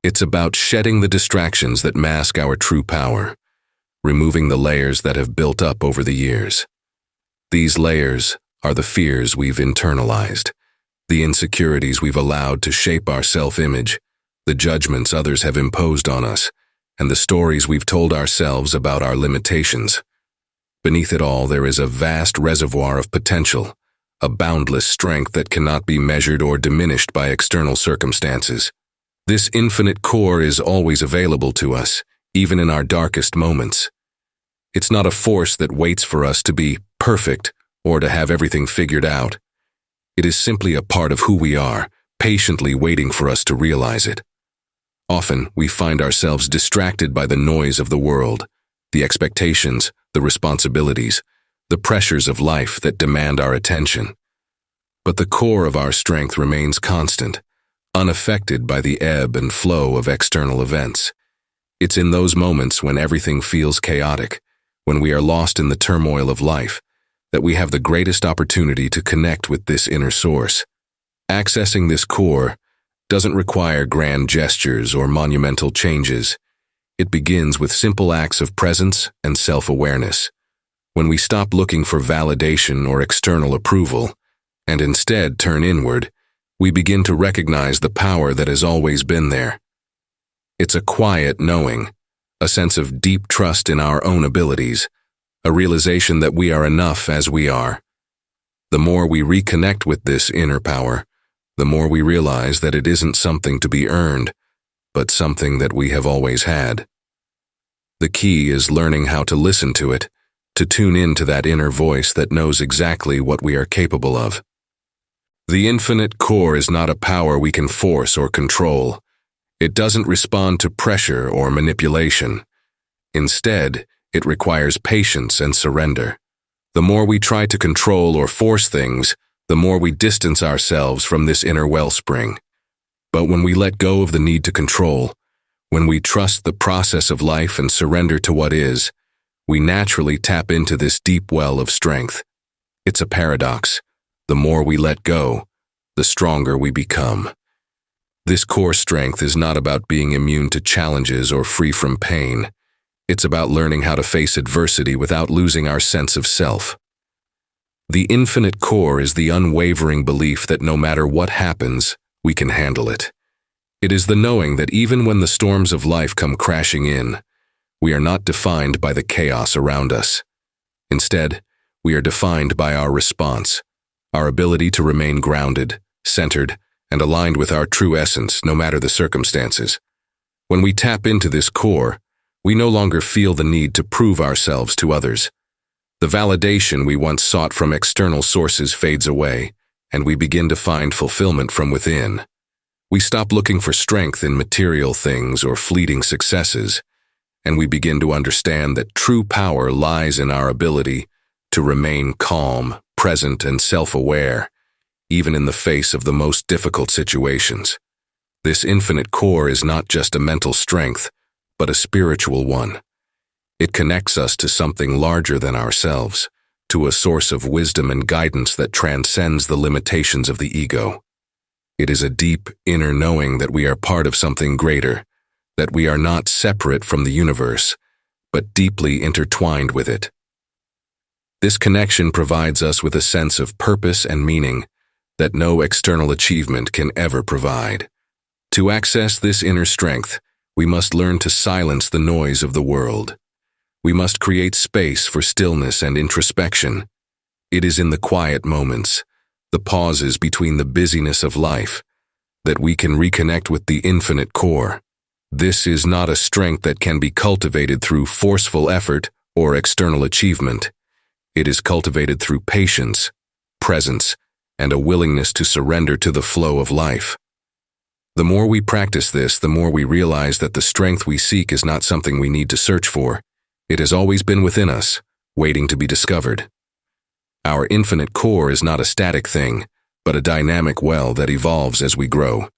It's about shedding the distractions that mask our true power, removing the layers that have built up over the years. These layers are the fears we've internalized, the insecurities we've allowed to shape our self-image, the judgments others have imposed on us, and the stories we've told ourselves about our limitations. Beneath it all, there is a vast reservoir of potential, a boundless strength that cannot be measured or diminished by external circumstances. This infinite core is always available to us, even in our darkest moments. It's not a force that waits for us to be perfect or to have everything figured out. It is simply a part of who we are, patiently waiting for us to realize it. Often, we find ourselves distracted by the noise of the world, the expectations, the responsibilities, the pressures of life that demand our attention. But the core of our strength remains constant, unaffected by the ebb and flow of external events. It's in those moments when everything feels chaotic, when we are lost in the turmoil of life, that we have the greatest opportunity to connect with this inner source. Accessing this core doesn't require grand gestures or monumental changes. It begins with simple acts of presence and self-awareness. When we stop looking for validation or external approval, and instead turn inward, we begin to recognize the power that has always been there. It's a quiet knowing, a sense of deep trust in our own abilities, a realization that we are enough as we are. The more we reconnect with this inner power, the more we realize that it isn't something to be earned, but something that we have always had. The key is learning how to listen to it, to tune in to that inner voice that knows exactly what we are capable of. The infinite core is not a power we can force or control. It doesn't respond to pressure or manipulation. Instead, it requires patience and surrender. The more we try to control or force things, the more we distance ourselves from this inner wellspring. But when we let go of the need to control, when we trust the process of life and surrender to what is, we naturally tap into this deep well of strength. It's a paradox. The more we let go, the stronger we become. This core strength is not about being immune to challenges or free from pain. It's about learning how to face adversity without losing our sense of self. The infinite core is the unwavering belief that no matter what happens, we can handle it. It is the knowing that even when the storms of life come crashing in, we are not defined by the chaos around us. Instead, we are defined by our response, our ability to remain grounded, centered, and aligned with our true essence no matter the circumstances. When we tap into this core, we no longer feel the need to prove ourselves to others. The validation we once sought from external sources fades away, and we begin to find fulfillment from within. We stop looking for strength in material things or fleeting successes, and we begin to understand that true power lies in our ability to remain calm, present, and self-aware, even in the face of the most difficult situations. This infinite core is not just a mental strength, but a spiritual one. It connects us to something larger than ourselves, to a source of wisdom and guidance that transcends the limitations of the ego. It is a deep, inner knowing that we are part of something greater, that we are not separate from the universe, but deeply intertwined with it. This connection provides us with a sense of purpose and meaning that no external achievement can ever provide. To access this inner strength, we must learn to silence the noise of the world. We must create space for stillness and introspection. It is in the quiet moments, the pauses between the busyness of life, that we can reconnect with the infinite core. This is not a strength that can be cultivated through forceful effort or external achievement. It is cultivated through patience, presence, and a willingness to surrender to the flow of life. The more we practice this, the more we realize that the strength we seek is not something we need to search for. It has always been within us, waiting to be discovered. Our infinite core is not a static thing, but a dynamic well that evolves as we grow.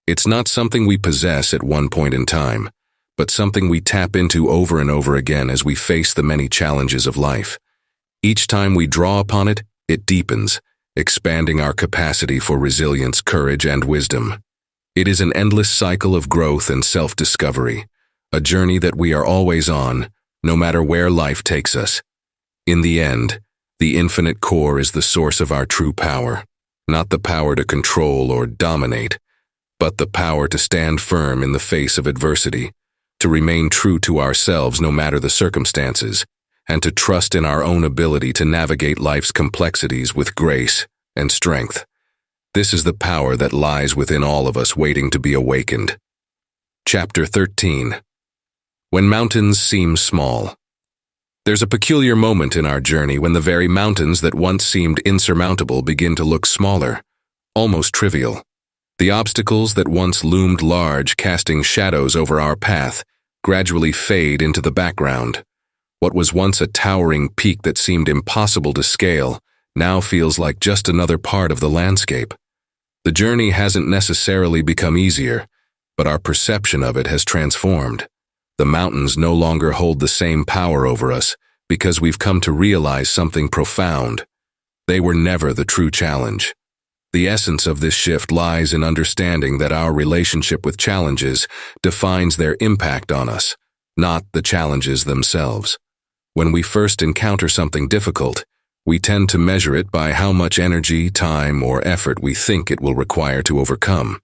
It's not something we possess at one point in time, but something we tap into over and over again as we face the many challenges of life. Each time we draw upon it, it deepens, expanding our capacity for resilience, courage, and wisdom. It is an endless cycle of growth and self-discovery, a journey that we are always on, no matter where life takes us. In the end, the infinite core is the source of our true power, not the power to control or dominate, but the power to stand firm in the face of adversity, to remain true to ourselves no matter the circumstances, and to trust in our own ability to navigate life's complexities with grace and strength. This is the power that lies within all of us waiting to be awakened. Chapter 13. When mountains seem small. There's a peculiar moment in our journey when the very mountains that once seemed insurmountable begin to look smaller, almost trivial. The obstacles that once loomed large, casting shadows over our path, gradually fade into the background. What was once a towering peak that seemed impossible to scale now feels like just another part of the landscape. The journey hasn't necessarily become easier, but our perception of it has transformed. The mountains no longer hold the same power over us because we've come to realize something profound. They were never the true challenge. The essence of this shift lies in understanding that our relationship with challenges defines their impact on us, not the challenges themselves. When we first encounter something difficult, we tend to measure it by how much energy, time, or effort we think it will require to overcome.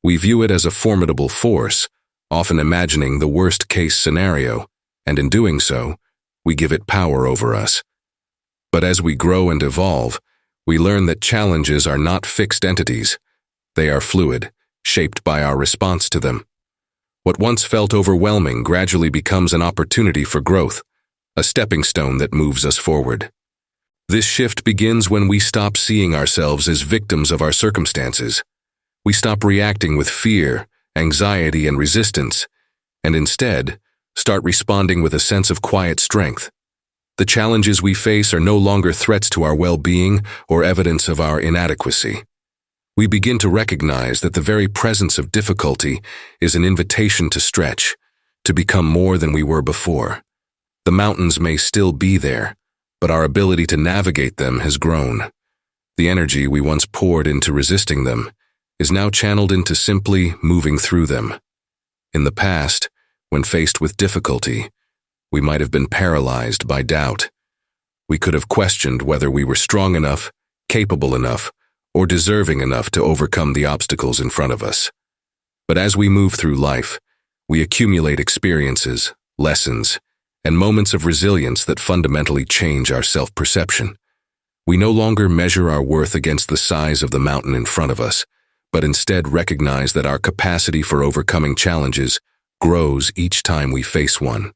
We view it as a formidable force, often imagining the worst-case scenario, and in doing so, we give it power over us. But as we grow and evolve, we learn that challenges are not fixed entities. They are fluid, shaped by our response to them. What once felt overwhelming gradually becomes an opportunity for growth, a stepping stone that moves us forward. This shift begins when we stop seeing ourselves as victims of our circumstances. We stop reacting with fear, anxiety, and resistance, and instead start responding with a sense of quiet strength. The challenges we face are no longer threats to our well-being or evidence of our inadequacy. We begin to recognize that the very presence of difficulty is an invitation to stretch, to become more than we were before. The mountains may still be there, but our ability to navigate them has grown. The energy we once poured into resisting them is now channeled into simply moving through them. In the past, when faced with difficulty, we might have been paralyzed by doubt. We could have questioned whether we were strong enough, capable enough, or deserving enough to overcome the obstacles in front of us. But as we move through life, we accumulate experiences, lessons, and moments of resilience that fundamentally change our self-perception. We no longer measure our worth against the size of the mountain in front of us, but instead recognize that our capacity for overcoming challenges grows each time we face one.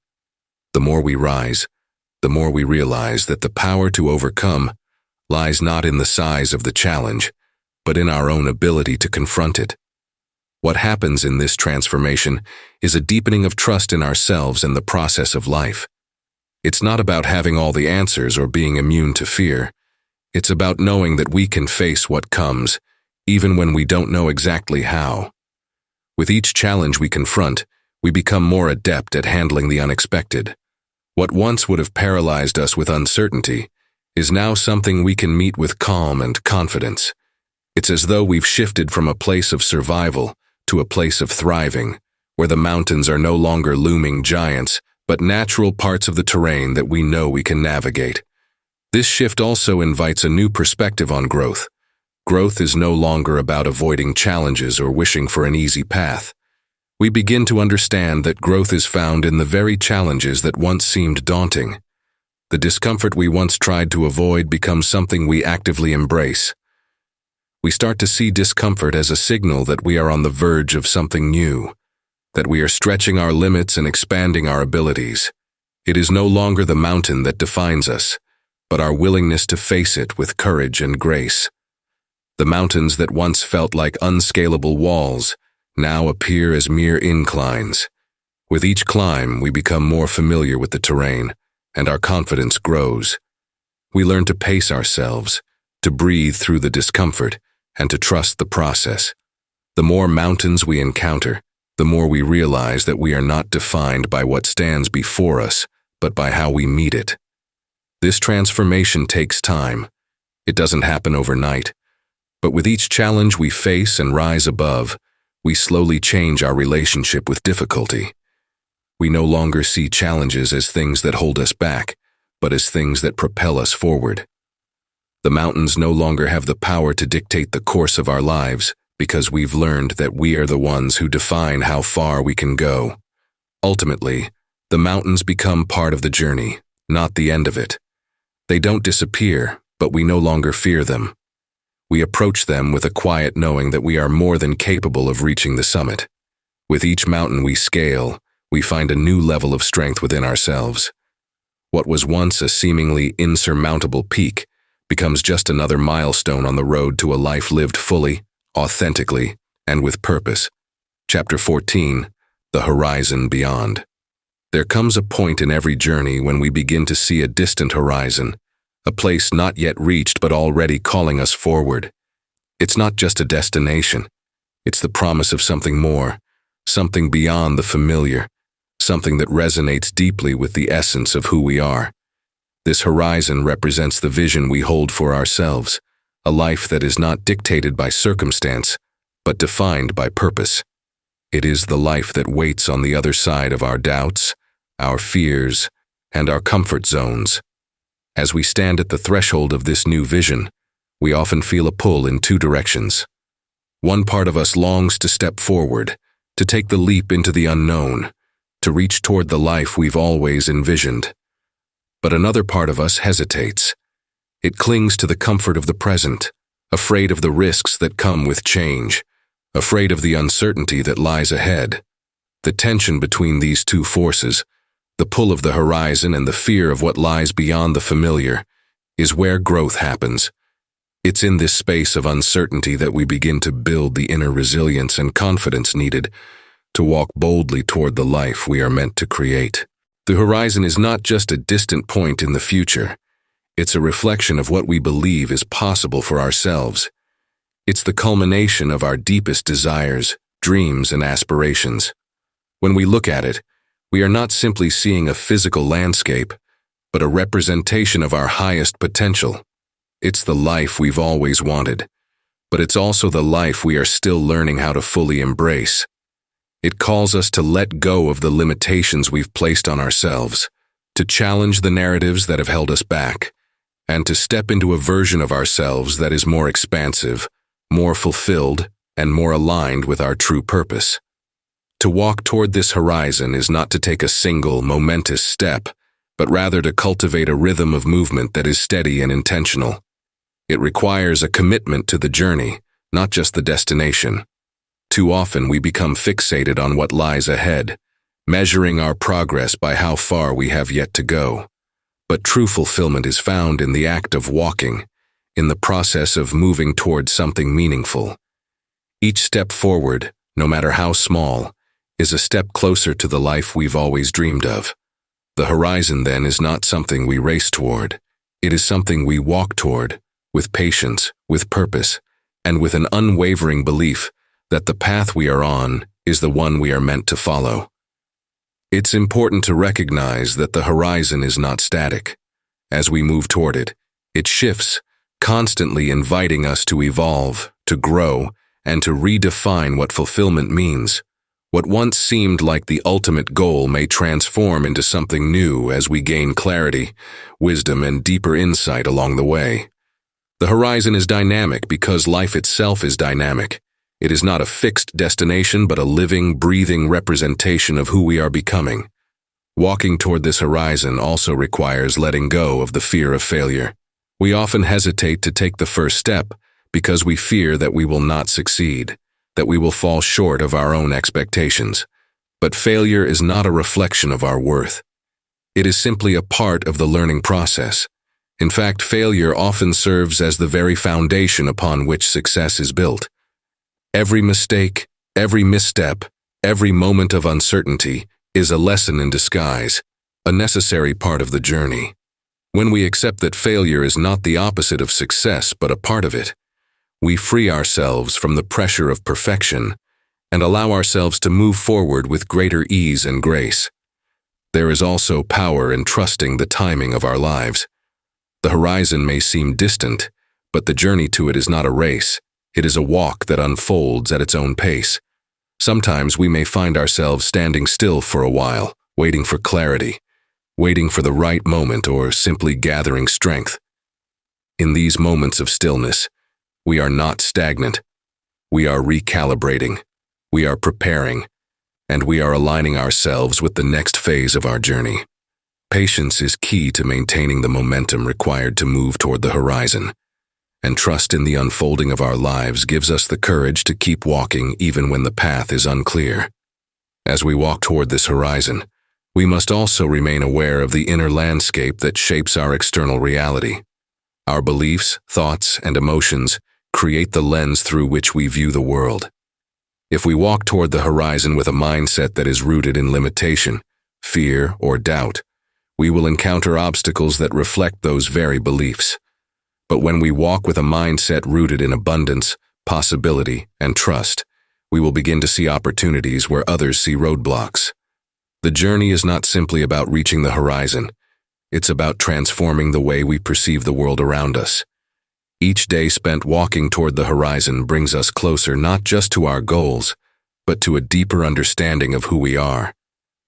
The more we rise, the more we realize that the power to overcome lies not in the size of the challenge, but in our own ability to confront it. What happens in this transformation is a deepening of trust in ourselves and the process of life. It's not about having all the answers or being immune to fear. It's about knowing that we can face what comes, even when we don't know exactly how. With each challenge we confront, we become more adept at handling the unexpected. What once would have paralyzed us with uncertainty is now something we can meet with calm and confidence. It's as though we've shifted from a place of survival to a place of thriving, where the mountains are no longer looming giants, but natural parts of the terrain that we know we can navigate. This shift also invites a new perspective on growth. Growth is no longer about avoiding challenges or wishing for an easy path. We begin to understand that growth is found in the very challenges that once seemed daunting. The discomfort we once tried to avoid becomes something we actively embrace. We start to see discomfort as a signal that we are on the verge of something new, that we are stretching our limits and expanding our abilities. It is no longer the mountain that defines us, but our willingness to face it with courage and grace. The mountains that once felt like unscalable walls now appear as mere inclines. With each climb, we become more familiar with the terrain, and our confidence grows. We learn to pace ourselves, to breathe through the discomfort, and to trust the process. The more mountains we encounter, the more we realize that we are not defined by what stands before us, but by how we meet it. This transformation takes time. It doesn't happen overnight. But with each challenge we face and rise above, we slowly change our relationship with difficulty. We no longer see challenges as things that hold us back, but as things that propel us forward. The mountains no longer have the power to dictate the course of our lives, because we've learned that we are the ones who define how far we can go. Ultimately, the mountains become part of the journey, not the end of it. They don't disappear, but we no longer fear them. We approach them with a quiet knowing that we are more than capable of reaching the summit. With each mountain we scale, we find a new level of strength within ourselves. What was once a seemingly insurmountable peak becomes just another milestone on the road to a life lived fully, authentically, and with purpose. Chapter 14, The Horizon Beyond. There comes a point in every journey when we begin to see a distant horizon, a place not yet reached but already calling us forward. It's not just a destination. It's the promise of something more, something beyond the familiar, something that resonates deeply with the essence of who we are. This horizon represents the vision we hold for ourselves, a life that is not dictated by circumstance, but defined by purpose. It is the life that waits on the other side of our doubts, our fears, and our comfort zones. As we stand at the threshold of this new vision, we often feel a pull in two directions. One part of us longs to step forward, to take the leap into the unknown, to reach toward the life we've always envisioned. But another part of us hesitates. It clings to the comfort of the present, afraid of the risks that come with change, afraid of the uncertainty that lies ahead. The tension between these two forces, the pull of the horizon and the fear of what lies beyond the familiar, is where growth happens. It's in this space of uncertainty that we begin to build the inner resilience and confidence needed to walk boldly toward the life we are meant to create. The horizon is not just a distant point in the future. It's a reflection of what we believe is possible for ourselves. It's the culmination of our deepest desires, dreams, and aspirations. When we look at it, we are not simply seeing a physical landscape, but a representation of our highest potential. It's the life we've always wanted, but it's also the life we are still learning how to fully embrace. It calls us to let go of the limitations we've placed on ourselves, to challenge the narratives that have held us back, and to step into a version of ourselves that is more expansive, more fulfilled, and more aligned with our true purpose. To walk toward this horizon is not to take a single, momentous step, but rather to cultivate a rhythm of movement that is steady and intentional. It requires a commitment to the journey, not just the destination. Too often we become fixated on what lies ahead, measuring our progress by how far we have yet to go. But true fulfillment is found in the act of walking, in the process of moving toward something meaningful. Each step forward, no matter how small, is a step closer to the life we've always dreamed of. The horizon, then, is not something we race toward. It is something we walk toward, with patience, with purpose, and with an unwavering belief that the path we are on is the one we are meant to follow. It's important to recognize that the horizon is not static. As we move toward it, it shifts, constantly inviting us to evolve, to grow, and to redefine what fulfillment means. What once seemed like the ultimate goal may transform into something new as we gain clarity, wisdom, and deeper insight along the way. The horizon is dynamic because life itself is dynamic. It is not a fixed destination but a living, breathing representation of who we are becoming. Walking toward this horizon also requires letting go of the fear of failure. We often hesitate to take the first step because we fear that we will not succeed, that we will fall short of our own expectations. But failure is not a reflection of our worth. It is simply a part of the learning process. In fact, failure often serves as the very foundation upon which success is built. Every mistake, every misstep, every moment of uncertainty is a lesson in disguise, a necessary part of the journey. When we accept that failure is not the opposite of success but a part of it, we free ourselves from the pressure of perfection and allow ourselves to move forward with greater ease and grace. There is also power in trusting the timing of our lives. The horizon may seem distant, but the journey to it is not a race. It is a walk that unfolds at its own pace. Sometimes we may find ourselves standing still for a while, waiting for clarity, waiting for the right moment, or simply gathering strength. In these moments of stillness, we are not stagnant. We are recalibrating. We are preparing, and we are aligning ourselves with the next phase of our journey. Patience is key to maintaining the momentum required to move toward the horizon, and trust in the unfolding of our lives gives us the courage to keep walking even when the path is unclear. As we walk toward this horizon, we must also remain aware of the inner landscape that shapes our external reality. Our beliefs, thoughts, and emotions create the lens through which we view the world. If we walk toward the horizon with a mindset that is rooted in limitation, fear, or doubt, we will encounter obstacles that reflect those very beliefs. But when we walk with a mindset rooted in abundance, possibility, and trust, we will begin to see opportunities where others see roadblocks. The journey is not simply about reaching the horizon. It's about transforming the way we perceive the world around us. Each day spent walking toward the horizon brings us closer not just to our goals, but to a deeper understanding of who we are.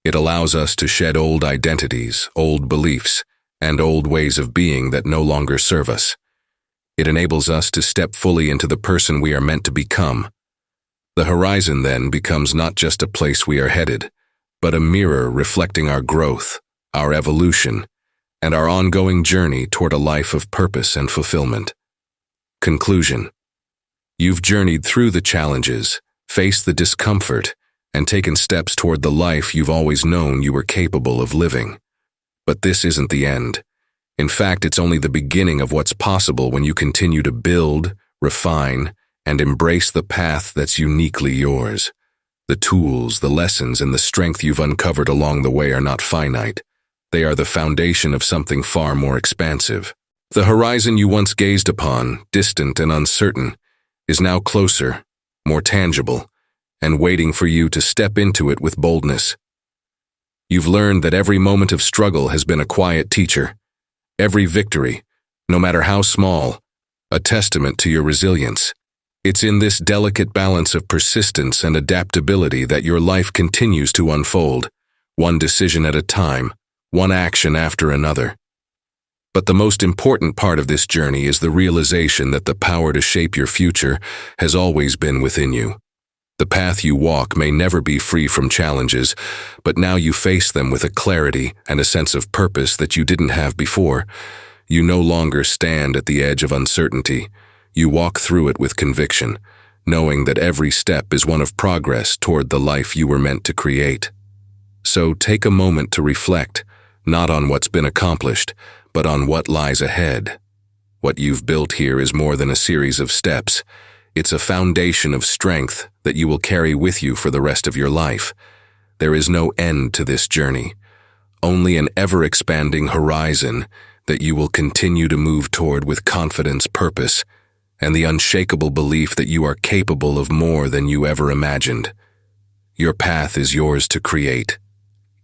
It allows us to shed old identities, old beliefs, and old ways of being that no longer serve us. It enables us to step fully into the person we are meant to become. The horizon then becomes not just a place we are headed, but a mirror reflecting our growth, our evolution, and our ongoing journey toward a life of purpose and fulfillment. Conclusion. You've journeyed through the challenges, faced the discomfort, and taken steps toward the life you've always known you were capable of living. But this isn't the end. In fact, it's only the beginning of what's possible when you continue to build, refine, and embrace the path that's uniquely yours. The tools, the lessons, and the strength you've uncovered along the way are not finite. They are the foundation of something far more expansive. The horizon you once gazed upon, distant and uncertain, is now closer, more tangible, and waiting for you to step into it with boldness. You've learned that every moment of struggle has been a quiet teacher. Every victory, no matter how small, a testament to your resilience. It's in this delicate balance of persistence and adaptability that your life continues to unfold, one decision at a time, one action after another. But the most important part of this journey is the realization that the power to shape your future has always been within you. The path you walk may never be free from challenges, but now you face them with a clarity and a sense of purpose that you didn't have before. You no longer stand at the edge of uncertainty. You walk through it with conviction, knowing that every step is one of progress toward the life you were meant to create. So take a moment to reflect, not on what's been accomplished, but on what lies ahead. What you've built here is more than a series of steps. It's a foundation of strength that you will carry with you for the rest of your life. There is no end to this journey, only an ever-expanding horizon that you will continue to move toward with confidence, purpose, and the unshakable belief that you are capable of more than you ever imagined. Your path is yours to create.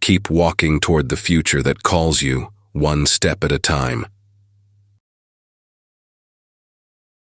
Keep walking toward the future that calls you, one step at a time.